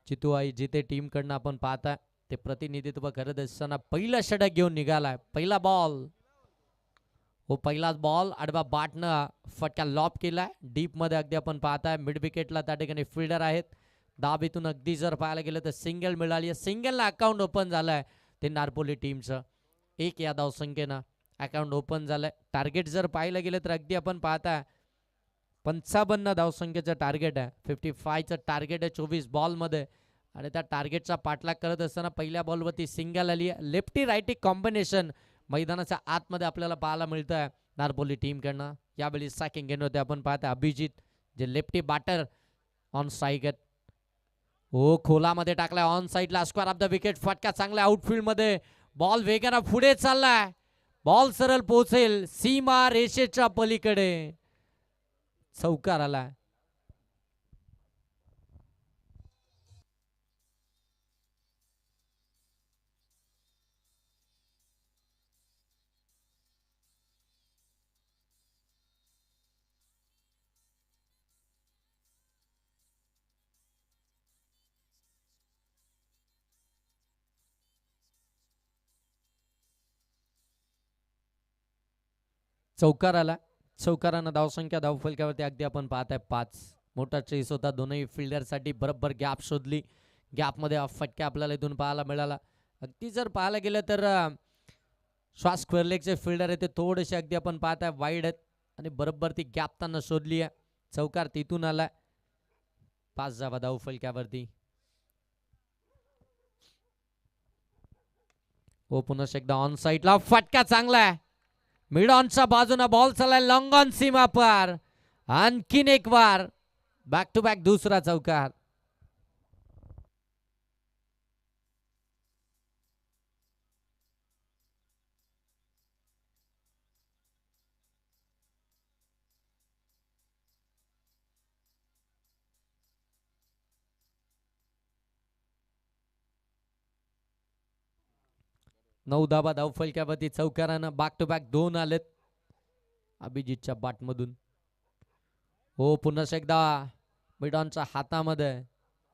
चितूआई जिथे टीम कडनं आपण पाहताय ते प्रतिनिधित्व करत असताना पहिला षटक घेऊन निघालाय. पहिला बॉल, हो पहिलाच बॉल आडवा बाटनं फटका लॉप केलाय डीप मध्ये. अगदी आपण पाहताय मिड विकेटला त्या ठिकाणी फिल्डर आहेत. दाब इथून अगदी जर पाहायला गेलं तर सिंगल मिळाली आहे. सिंगलला अकाउंट ओपन झालंय ते नारपोली टीमचं. 1 या धावसंख्येनं अकाउंट ओपन झालंय. टार्गेट जर पाहायला गेलं तर अगदी आपण पाहताय 55 धावसंख्येचं टार्गेट आहे. 55चं टार्गेट आहे 24 बॉलमध्ये. आणि त्या टार्गेटचा पाठलाग करत असताना पहिल्या बॉलवरती सिंगल आली आहे. लेफ्टी राईटी कॉम्बिनेशन मैदानाच्या आतमध्ये आपल्याला पाहायला मिळतं आहे नारपोली टीमकडनं. यावेळी स्ट्रायकिंग एंडवरती आपण पाहताय अभिजित जे लेफ्टी बॅटर ऑन स्ट्राईक आहेत. हो खोलामध्ये टाकलाय ऑन साईडला. Square of the wicket. फटका चांगला आउटफील्ड मध्ये. बॉल वेगानं पुढे चाललाय. बॉल सरळ पोहोचेल सीमा रेषेच्या पलीकडे. चौकार आला. चौकार आला. चौकारानं धावसंख्या धावफलकावरती अगदी आपण पाहताय 5. मोठा चेस होता दोनही फिल्डरसाठी. बरोबर गॅप शोधली. गॅपमध्ये फटका आपल्याला इथून पाहायला मिळाला. अगदी जर पाहायला गेलं तर श्वास स्क्वेअरलेगचे फिल्डर आहे ते थोडेसे अगदी आपण पाहताय वाईड आहेत आणि बरोबर ती गॅप त्यांना शोधली आहे. चौकार तिथून आलाय. 5 धावा धावफलकावरती. हो पुन्हा एकदा ऑन साईडला फटका चांगला आहे. मिड ऑनच्या बाजूने बॉल चाललाय लॉंग ऑन सीमा पार. आणखीन एक वार. बॅक टू बॅक दुसरा चौकार. नऊ धावा धावफलकावरती चौकारानं बॅक टू बॅक 2 आलेत अभिजितच्या बॅटमधून. हो पुन्हा एकदा मिडॉनच्या हातामध्ये.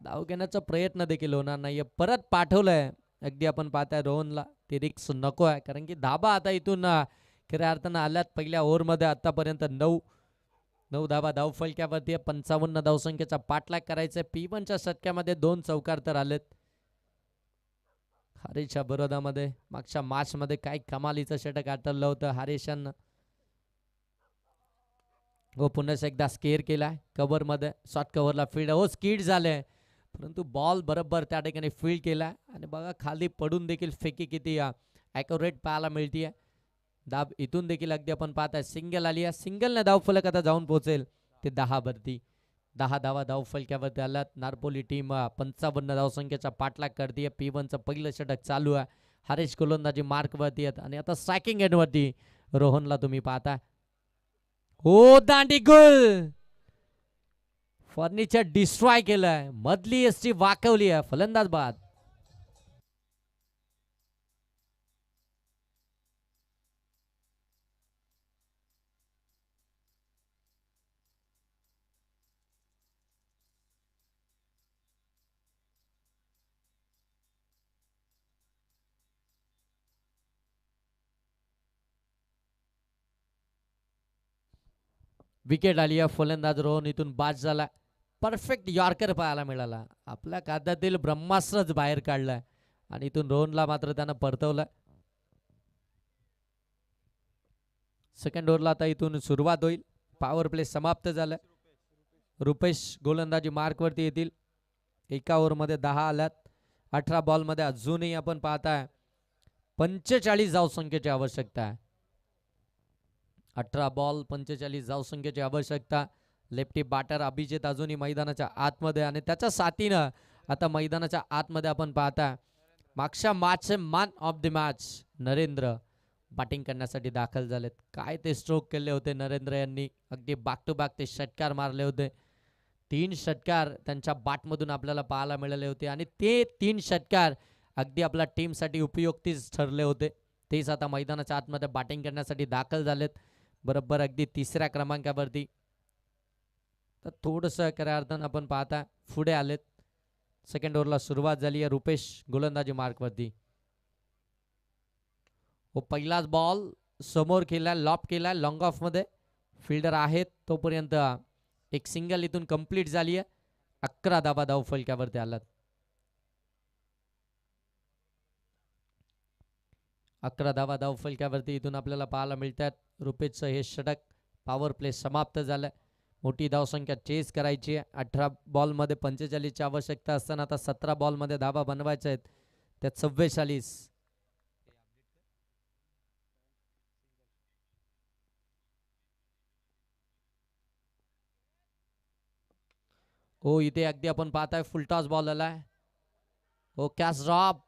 धाव घेण्याचा प्रयत्न देखील होणार नाहीये. परत पाठवलंय अगदी आपण पाहताय रोहनला. ते रिक्स नको आहे कारण की धाबा आता इथून खऱ्या अर्थानं आल्यात. पहिल्या ओव्हरमध्ये आतापर्यंत 9 धाबा धावफलकावरती. 55 धावसंख्येचा पाठलाग करायचा. P1च्या षटक्यामध्ये 2 चौकार तर आलेत. हरीशच्या बरोदामध्ये मागच्या मॅच मध्ये काय कमालीचं षटक आठवलं होतं हरीशांना. हो पुन्हा एकदा स्केअर केलाय कव्हर मध्ये. शॉर्ट कव्हरला फील्ड हो स्किड झाले परंतु बॉल बरोबर त्या ठिकाणी फील्ड केला. आणि बघा खाली पडून देखील फेकी किती ॲक्युरेट पाहायला मिळतीये. दाब इथून देखील अगदी आपण पाहताय सिंगल आली आहे. सिंगलने धाव फलक आता जाऊन पोहोचेल ते 10 वरती. 10 धावा धावफलकावरती आल्यात. नारपोली टीम 55 धावसंख्येचा पाठलाग करते. P1चं पहिलं षटक चालू आहे. हरेश गोलंदाजी मार्कवरती आहेत आणि आता स्ट्रायकिंग एंडवरती रोहनला तुम्ही पाहता. हो दांडी गुल. फर्निचर डिस्ट्रॉय केलंय. मधली एसटी वाकवली आहे. फलंदाज बाद. विकेट आली आहे. फलंदाज रोहन इथून बाद झाला. परफेक्ट यॉर्कर पाहायला मिळाला. आपल्या खात्यातील ब्रह्मास्त्रच बाहेर काढलाय आणि इथून रोहनला मात्र त्यानं परतवलं. सेकंड ओव्हरला आता इथून सुरुवात होईल. पॉवर प्ले समाप्त झाला. रुपेश गोलंदाजी मार्कवरती येतील. एका ओव्हरमध्ये 10 आल्यात. 18 बॉलमध्ये अजूनही आपण पाहताय 45 धावसंख्येची आवश्यकता आहे. 18 बॉल 45 धावसंख्येची आवश्यकता. लेफ्टी बॅटर अभिजित अजूनही मैदानाच्या आतमध्ये आणि त्याच्या साथीनं आता मैदानाच्या आतमध्ये आपण पाहता मागच्या मॅचचे man of the match Narendra batting करण्यासाठी दाखल झालेत. काय ते स्ट्रोक केले होते नरेंद्र यांनी, अगदी बॅक टू बॅक ते षटकार मारले होते. 3 षटकार त्यांच्या बॅटमधून आपल्याला पाहायला मिळाले होते आणि ते 3 षटकार अगदी आपल्या टीमसाठी उपयुक्तच ठरले होते. तेच आता मैदानाच्या आतमध्ये बॅटिंग करण्यासाठी दाखल झालेत, बरोबर अगदी 3ऱ्या क्रमांकावरती. तर थोडंसं खऱ्या अर्थानं आपण पाहता पुढे आलेत. सेकंड ओव्हरला सुरुवात झाली आहे. रुपेश गोलंदाजी मार्कवरती. हो पहिलाच बॉल समोर केला, लॉप केला लॉंग ऑफ मध्ये, फिल्डर आहेत तोपर्यंत एक सिंगल इथून कंप्लीट झाली आहे. 11 धावा धावफलकावरती आलात. 11 धावा धावफलकावरती इथून आपल्याला पाहायला मिळतात. रुपेशचं हे षटक. पॉवर प्ले समाप्त झालाय. मोठी धावसंख्या चेस करायची आहे. 18 बॉलमध्ये 45ची आवश्यकता असताना आता 17 बॉलमध्ये धावा बनवायच्या आहेत, त्यात 44. हो इथे अगदी आपण पाहताय फुलटॉस बॉल आलाय. हो कॅच ड्रॉप,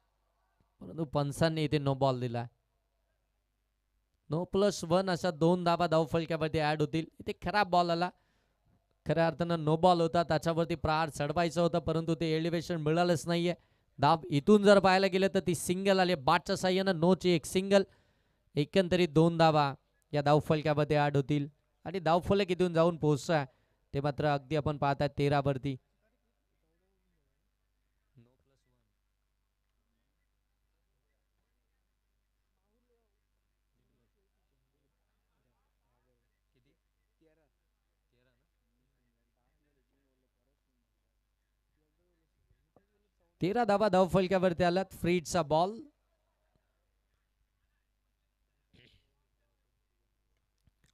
परंतु पंचांनी इथे नो बॉल दिला. नो +1 अशा 2 धावा धावफलकावरती ऍड होतील. इथे खराब बॉल आला, खऱ्या अर्थानं नो बॉल होता, त्याच्यावरती प्रहार चढवायचं होतं परंतु ते एलिव्हेशन मिळालंच नाहीये. धाव इथून जर पाहायला गेलं तर ती सिंगल आली. बॅटच्या साह्यानं नोची एक सिंगल. एकंदरीत 2 धावा या धावफलकामध्ये ऍड होतील आणि धावफलक इथून जाऊन पोहोचता ते मात्र अगदी आपण पाहताय 13 वरती. तेरा धावा धावफलकावरती आलात. फ्रीडचा बॉल.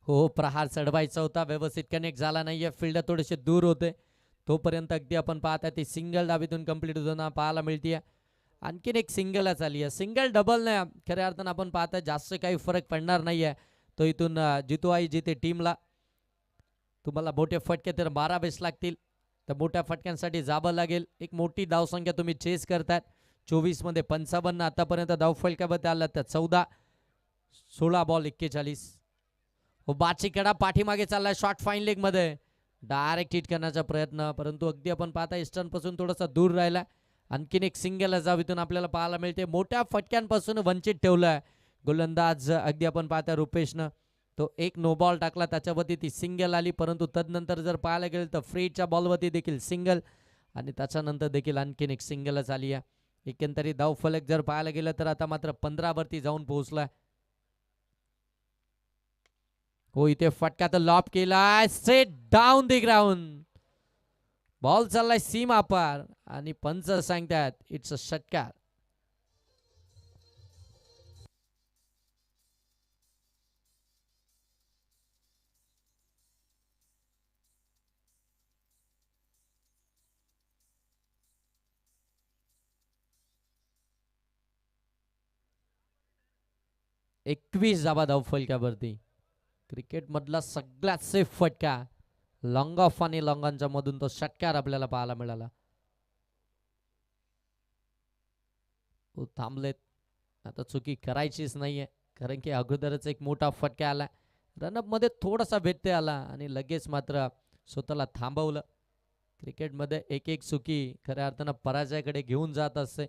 हो प्रहार चढवायचा होता, व्यवस्थित कनेक्ट झाला नाहीये, फिल्डर थोडेसे दूर होते तोपर्यंत अगदी आपण पाहता ती सिंगल धावीतून कंप्लीट होताना पाहायला मिळते. आणखीन एक सिंगलच आली आहे. सिंगल डबल नाही, खऱ्या अर्थानं आपण पाहता जास्त काही फरक पडणार नाहीये. तो इथून जितो आई जिथे टीमला तुम्हाला मोठे फटके तर मारावेच लागतील, तर मोठ्या फटक्यांसाठी जावं लागेल. एक मोठी धावसंख्या तुम्ही चेस करतात. 24 मध्ये 55 आतापर्यंत धावफलकामध्ये आला तर 14. 16 बॉल 41. हो बाची कडा पाठीमागे चाललाय शॉर्ट फाईन लेग मध्ये, डायरेक्ट हिट करण्याचा प्रयत्न, परंतु अगदी आपण पाहता ईस्टर्न पासून थोडासा दूर राहिला. आणखीन एक सिंगल जावीतून आपल्याला पाहायला मिळते. मोठ्या फटक्यांपासून वंचित ठेवलाय गोलंदाज अगदी आपण पाहता रुपेशनं. तो एक नो बॉल टाकला, त्याच्यावरती ती सिंगल आली, परंतु तदनंतर जर पाहायला गेलं तर फ्रीडच्या बॉलवरती देखील सिंगल आणि त्याच्यानंतर देखील आणखीन एक सिंगलच आली आहे. एकंदरीत धावफलक जर पाहायला गेलं तर आता मात्र 15 वरती जाऊन पोहोचलाय. हो इथे फटका तर लॉप केलाय, straight down the ground. Ball चाललाय सीमा पार आणि पंच सांगतात इट्स अ षटकार. एकवीस धावा धावफलकावरती. क्रिकेट मधला सगळ्यात सेफ फटका, लॉंग ऑफ आणि लॉंगांच्या मधून तो षटकार आपल्याला पाहायला मिळाला. थांबलेत, आता चुकी करायचीच नाहीये, कारण की अगोदरच एक मोठा फटका आला. रनअप मध्ये थोडासा व्यत्यय आला आणि लगेच मात्र स्वतःला थांबवलं. क्रिकेटमध्ये एक एक चुकी खऱ्या अर्थानं पराजयाकडे घेऊन जात असते.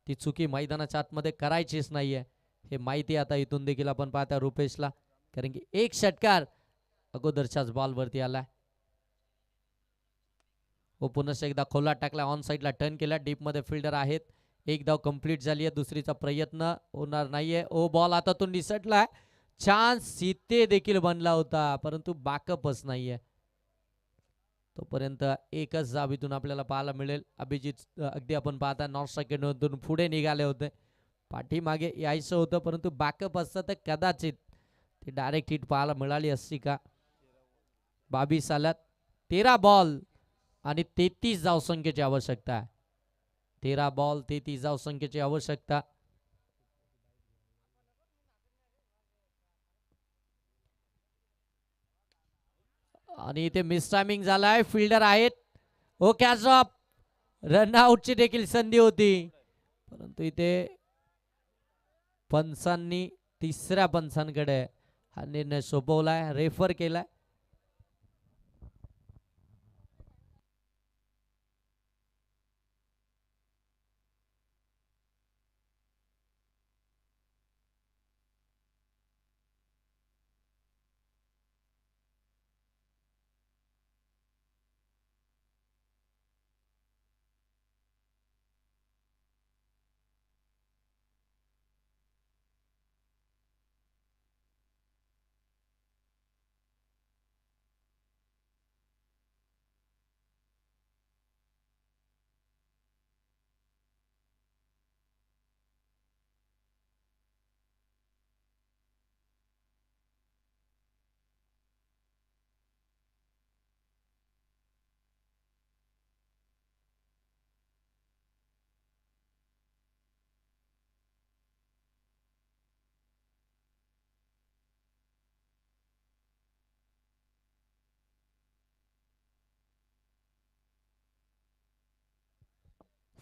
ती चुकी मैदानाच्या आतमध्ये करायचीच नाहीये, हे माहिती आता इथून देखील आपण पाहता रुपेशला, कारण की एक षटकार अगोदरच्याच बॉलवरती आला. हो पुन्हा एकदा खोला टाकला, ऑन साईडला टर्न केला, डीप मध्ये फिल्डर आहेत. एक धाव कंप्लीट झाली आहे, दुसरीचा प्रयत्न होणार नाहीये. ओ बॉल आता तो निसटलाय. चान्स इथे देखील बनला होता, परंतु बॅकअपच नाहीये. तोपर्यंत एकच धाव इथून आपल्याला पाहायला मिळेल. अभिजित अगदी आपण पाहता नॉर्थ सेकंडमधून पुढे निघाले होते, पाठीमागे यायचं होतं, परंतु बॅकअप असतं तर कदाचित ते डायरेक्ट हिट पाहायला मिळाली असती का. 22 आल्यात. 13 बॉल आणि 33 धावसंख्येची आवश्यकता आहे. 13 बॉल 33 धावसंख्येची आवश्यकता. आणि इथे मिस टायमिंग झालाय, फिल्डर आहेत. ओ कॅच ड्रॉप, रनआउटची देखील संधी होती, परंतु इथे पंचांनी तिसऱ्या पंचांकडे हा निर्णय सोपवलाय, रेफर केलाय.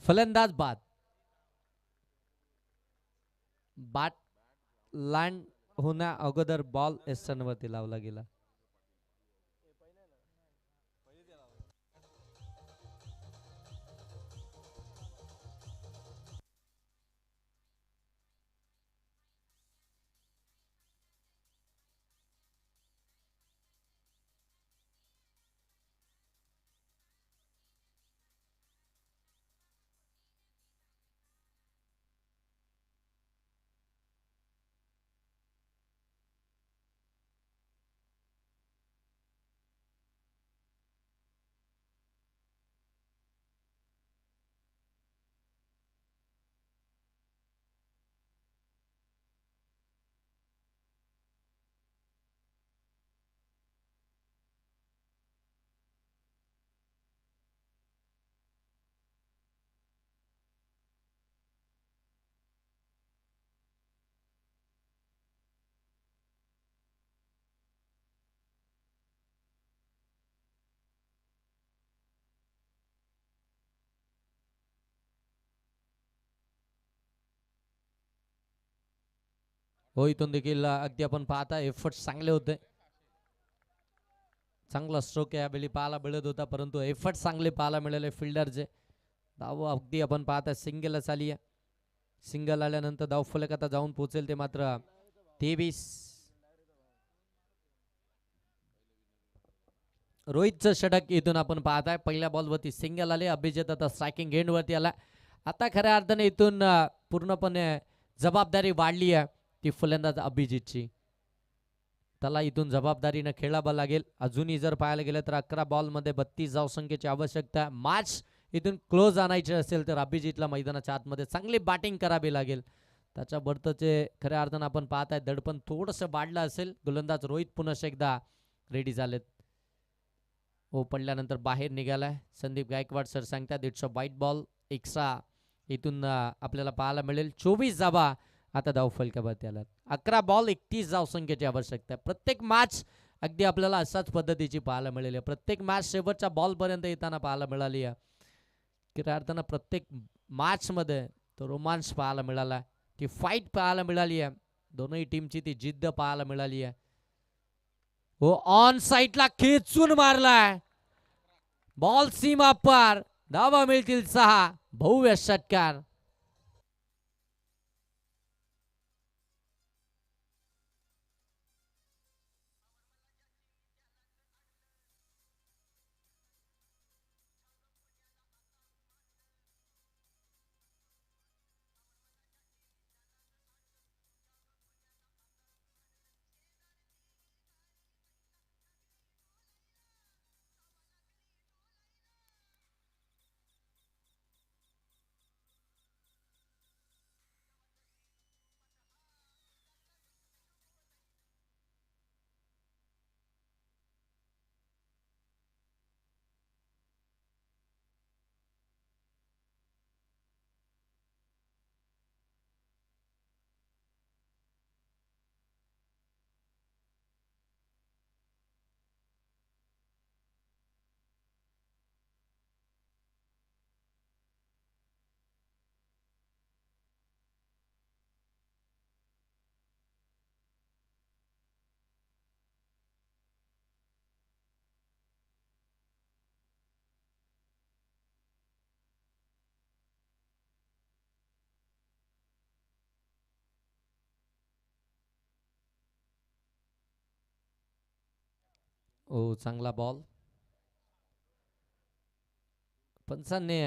फलंदाज बाद. बॅट लँड होण्या अगोदर बॉल एस्टनवरती लावला गेला. हो, इथून देखील अगदी आपण पाहता एफर्ट चांगले होते. चांगला स्ट्रोक यावेळी पाहायला मिळत होता, परंतु एफर्ट चांगले पाहायला मिळाले फिल्डरचे. धाव अगदी आपण पाहता सिंगलच आली आहे. सिंगल आल्यानंतर धाव फलक आता जाऊन पोहोचेल ते मात्र 23. रोहितचं षटक इथून आपण पाहताय. पहिल्या बॉलवरती सिंगल आले. अभिजित आता स्ट्रायकिंग एंड वरती आला. आता खऱ्या अर्थाने इथून पूर्णपणे जबाबदारी वाढली आहे ती फलंदाज अभिजितची. त्याला इथून जबाबदारीनं खेळावं लागेल. अजूनही जर पाहायला गेलं तर 11 बॉलमध्ये 32 धावसंख्येची आवश्यकता. मॅच इथून क्लोज आणायची असेल तर अभिजितला मैदानाच्या आतमध्ये चांगली बॅटिंग करावी लागेल. त्याच्या बर्तचे खऱ्या अर्थानं आपण पाहताय दडपण थोडंसं वाढलं असेल. गोलंदाज रोहित पुन्हा एकदा रेडी झालेत. ओ पडल्यानंतर बाहेर निघालाय. संदीप गायकवाड सर सांगतात इट्स अ वाईट बॉल. एक्स्ट्रा इथून आपल्याला पाहायला मिळेल. 24 धावा आता धाव फलकावरती आल्यात. 11 बॉल 31 धावसंख्येची आवश्यकता. प्रत्येक मॅच अगदी आपल्याला अशाच पद्धतीची पाहायला मिळेल. प्रत्येक मॅच शेवटच्या बॉलपर्यंत येताना पाहायला मिळाली आहे. खऱ्या अर्थानं प्रत्येक मॅचमध्ये तो रोमांच पाहायला मिळाला. ती फाईट पाहायला मिळाली आहे. दोनही टीमची ती जिद्द पाहायला मिळाली आहे. हो, ऑन साईडला खेचून मारलाय. बॉल सीमा पार. धावा मिळतील 6. भव्य षटकार. ओ चांगला बॉल. पंचांनी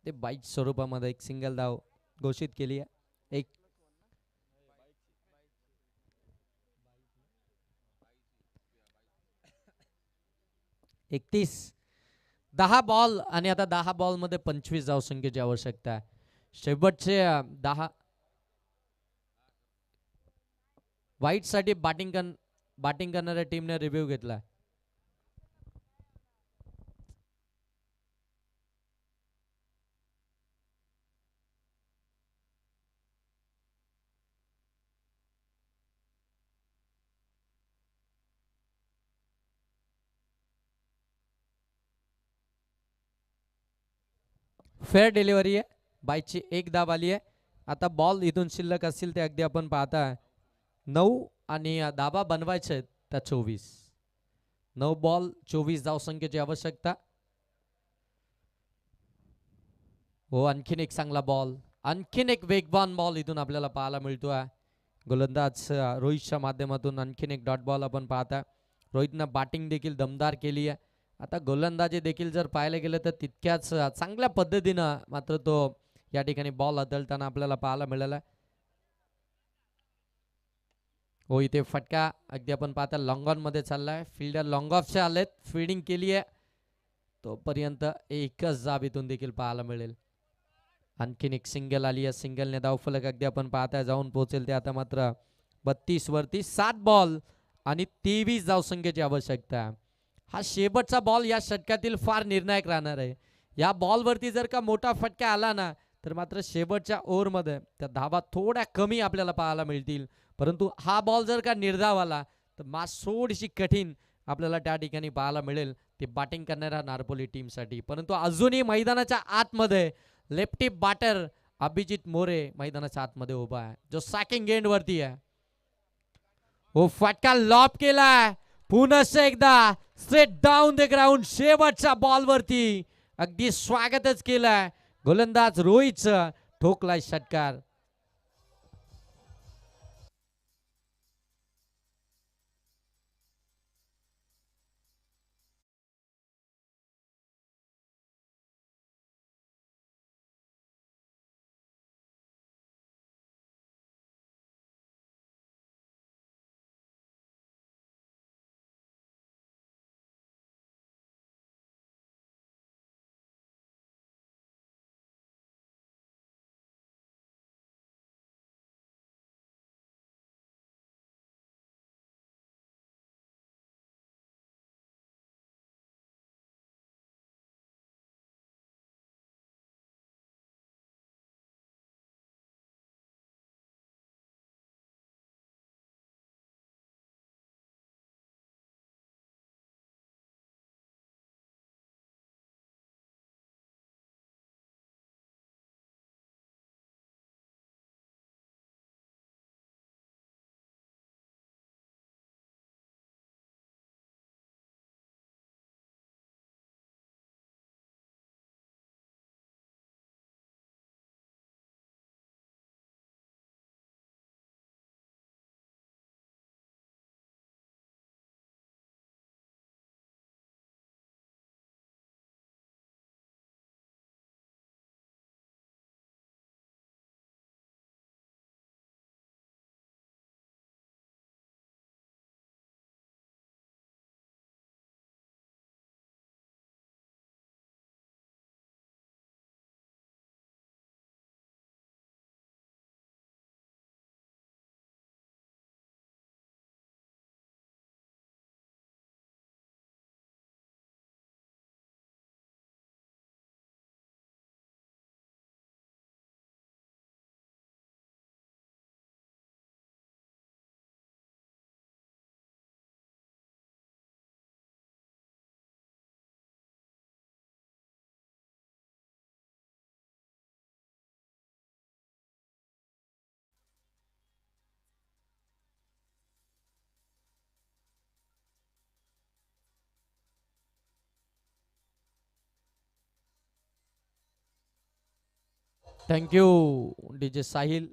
ते बाईट स्वरूपामध्ये एक सिंगल धाव घोषित केली आहे. 31. 10 बॉल आणि आता 10 बॉल मध्ये 25 धावसंख्येची आवश्यकता आहे. शेवटचे 10 व्हाईट साठी बॅटिंग करणाऱ्या टीमने रिव्ह्यू घेतला. फेअर डिलिव्हरी आहे. बाईची एक धाव आली आहे. आता बॉल इथून शिल्लक असतील ते अगदी आपण पाहता 9 आणि धाबा बनवायचे आहेत त्या 24. 9 बॉल 24 धावसंख्येची आवश्यकता. हो आणखीन एक चांगला बॉल. आणखीन एक वेगवान बॉल इथून आपल्याला पाहायला मिळतोय. गोलंदाज रोहितच्या माध्यमातून आणखीन एक डॉट बॉल आपण पाहता. रोहितनं बॅटिंग देखील दमदार केली आहे. आता गोलंदाजी देखील जर पाहायला गेलं तर तितक्याच चांगल्या पद्धतीनं मात्र तो या ठिकाणी बॉल हाताळताना आपल्याला पाहायला मिळाला. हो इथे फटका अगदी आपण पाहता लॉंग ऑन मध्ये चाललाय. फिल्डर लॉंग ऑफचे आलेत. फिल्डिंग केली आहे. तोपर्यंत एकच जाब इथून देखील पाहायला मिळेल. आणखीन एक सिंगल आली आहे. सिंगलने धावफलक अगदी आपण पाहताय जाऊन पोहोचेल ते आता मात्र 32 वरती. 7 बॉल आणि 23 धावसंख्येची आवश्यकता. हा शेवटचा बॉल या षटकातील फार निर्णायक राहणार आहे. या बॉलवरती जर का मोठा फटका आला ना तर मात्र शेवटच्या ओव्हरमध्ये त्या धावा थोड्या कमी आपल्याला पाहायला मिळतील. परंतु हा बॉल जर का निर्धाव आला तर मास थोडीशी कठीण आपल्याला त्या ठिकाणी पाहायला मिळेल ते बॅटिंग करणाऱ्या नारपोली टीमसाठी. परंतु अजूनही मैदानाच्या आतमध्ये लेफ्टी बॅटर अभिजित मोरे मैदानाच्या आतमध्ये उभा आहे जो सॅकिंग एंड वरती आहे. हो फटका लॉब केलाय. पुनश्च एकदा स्ट्रेट डाऊन द ग्राउंड शेवटच्या बॉलवरती अगदी स्वागतच केलंय गोलंदाज रोहितचं. ठोकलाय षटकार. Thank you DJ Sahil.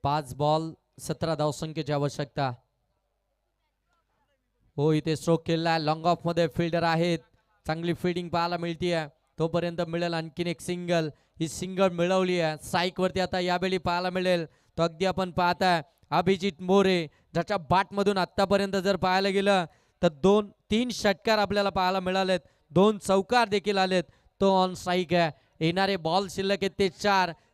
5 बॉल 17 धावसंख्येची आवश्यकता. हो इथे स्ट्रोक केला, लॉंग ऑफ मध्ये फिल्डर आहेत, चांगली फिल्डिंग पाहायला मिळतीये. तोपर्यंत मिळेल आणखीन एक सिंगल, ही सिंगल मिळवली आहे. स्ट्राईक वरती आता यावेळी पाहायला मिळेल तो अगदी आपण पाहताय अभिजित मोरे, ज्याच्या बॅट मधून आतापर्यंत जर पाहायला गेलं तर 2-3 षटकार आपल्याला पाहायला मिळालेत, 2 चौकार देखील आलेत. तो ऑन स्ट्राईक आहे. येणारे बॉल शिल्लक आहेत ते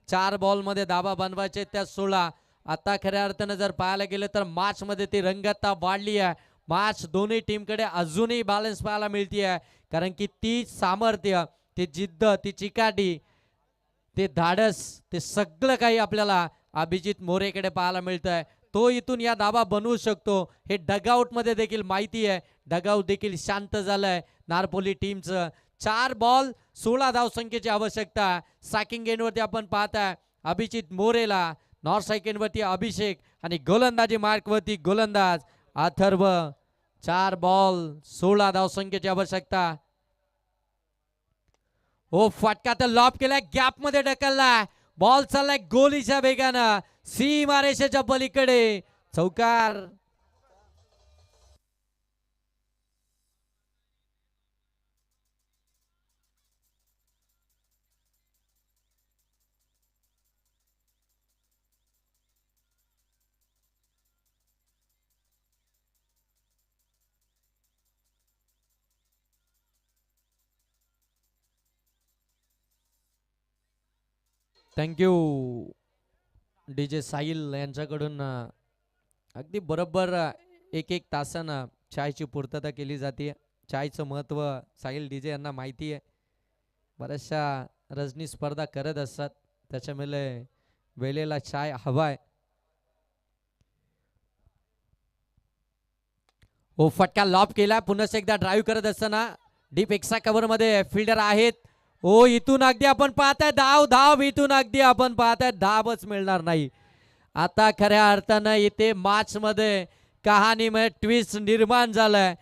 4 बॉल मध्ये धाबा बनवायचे त्या 16. आता खऱ्या अर्थानं जर पाहायला गेलं तर मॅच मध्ये ती रंगतता वाढली आहे. मॅच दोन्ही टीमकडे अजूनही बॅलन्स पाहायला मिळते आहे, कारण की ती सामर्थ्य, ती जिद्द, ती चिकाटी, ते धाडस, ते सगळं काही आपल्याला अभिजित मोरेकडे पाहायला मिळतंय. तो इथून या धाबा बनवू शकतो हे डगआउट मध्ये देखील माहिती आहे. डगआउट देखील शांत झालंय नारपोली टीमचं. 4 बॉल 16 धावसंख्येची आवश्यकता. स्ट्रायकिंग एंडवरती आपण पाहताय अभिजित मोरेला, नॉर्थ स्ट्राईक एंडवरती अभिषेक आणि गोलंदाजी मार्कवरती गोलंदाज अथर्व. 4 बॉल 16 धावसंख्येची आवश्यकता. हो फटका तर लॉब केलाय, गॅप मध्ये ढकललाय, बॉल चाललाय गोलीच्या वेगानं सीमारेषेच्या पलीकडे. चौकार. थँक्यू डीजे साहिल यांच्याकडून अगदी बरोबर एक तासानं चायची पूर्तता केली जाते. चायचं महत्त्व साहिल डीजे यांना माहिती आहे. बऱ्याचशा रजनी स्पर्धा करत असतात, त्याच्यामुळे वेळेला चाय हवाय. हो फटका लॉब केला, पुन्हा एकदा ड्राईव्ह करत असताना डीप एक्स्ट्रा कव्हर मध्ये फिल्डर आहेत. ओ इथून अगदी आपण पाहताय धाव इथून अगदी आपण पाहताय धावच मिळणार नाही. आता खऱ्या अर्थानं इथे मॅच मध्ये कहाणीमध्ये ट्विस्ट निर्माण झालाय.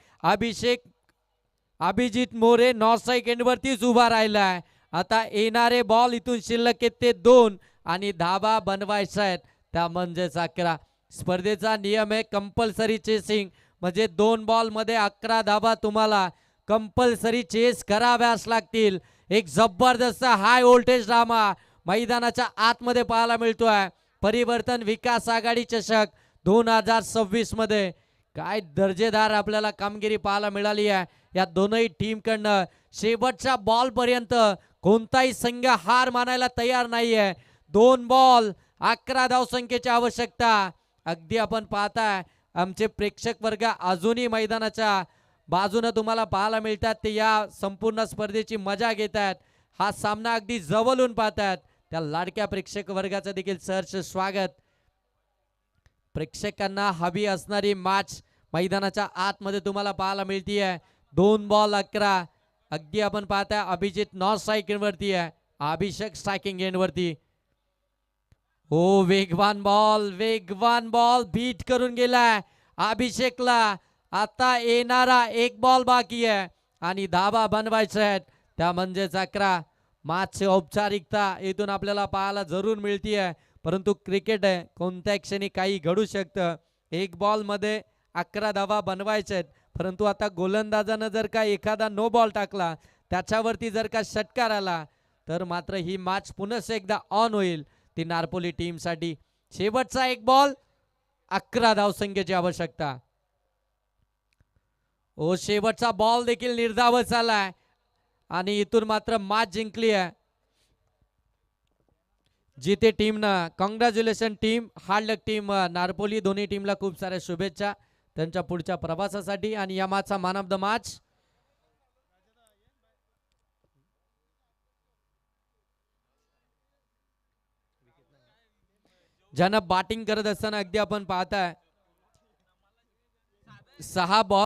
अभिजित मोरे नॉर्थ स्ट्राईक एंडवरतीच उभा राहिलाय. आता येणारे बॉल इथून शिल्लक आहेत ते 2 आणि धाबा बनवायचा आहेत त्या म्हणजेच 11. स्पर्धेचा नियम आहे कंपल्सरी चेसिंग, म्हणजे 2 बॉल मध्ये 11 धाबा तुम्हाला कंपल्सरी चेस कराव्यास लागतील. एक जबरदस्त हाय व्होल्टेज ड्रामा मैदानाच्या आतमध्ये पाहायला मिळतोय. परिवर्तन विकास आघाडी चषक 2026 मध्ये काय दर्जेदार आपल्याला कामगिरी पाहायला मिळाली आहे या दोनही टीम कडनं. शेवटच्या बॉल पर्यंत कोणताही संघ हार मानायला तयार नाहीये. 2 बॉल 11 धावसंख्येची आवश्यकता. अगदी आपण पाहताय आमचे प्रेक्षक वर्ग अजूनही मैदानाच्या बाजूने तुम्हाला पाहायला मिळतात, ते या संपूर्ण स्पर्धेची मजा घेतात. हा सामना अगदी जवळून पाहतात त्या लाडक्या प्रेक्षक वर्गाचं देखील सहर्ष स्वागत. प्रेक्षकांना हवी असणारी मॅच मैदानाच्या आतमध्ये तुम्हाला पाहायला मिळतीये. 2 बॉल 11. अगदी आपण पाहताय अभिजित नॉर्थ स्ट्राईक एंड वरती आहे, अभिषेक स्ट्रायकिंग एंड वरती. हो वेगवान बॉल बीट करून गेलाय अभिषेकला. आता येणारा 1 बॉल बाकी आहे आणि धाबा बनवायचे आहेत त्या म्हणजेच 11. मॅचची औपचारिकता इथून आपल्याला पाहायला जरूर मिळतीये, परंतु क्रिकेट आहे, कोणत्या क्षणी काही घडू शकतं. 1 बॉल मध्ये 11 धाबा बनवायचे आहेत, परंतु आता गोलंदाजानं जर का एखादा नो बॉल टाकला, त्याच्यावरती जर का षटकार आला तर मात्र ही मॅच पुन्हा एकदा ऑन होईल ती नारपोली टीम साठी. शेवटचा 1 बॉल 11 धावसंख्येची आवश्यकता. ओ शेवटचा बॉल देखील निर्धाव झालाय आणि इथून मात्र मॅच जिंकली आहे. जिथे टीमनं कॉंग्रॅच्युलेशन टीम, हार्ड लक टीम नारपोली. दोन्ही टीमला खूप साऱ्या शुभेच्छा त्यांच्या पुढच्या प्रवासासाठी. आणि या मॅचचा मॅन ऑफ द मॅच ज्यानं बॅटिंग करत असताना अगदी आपण पाहताय 6 बॉल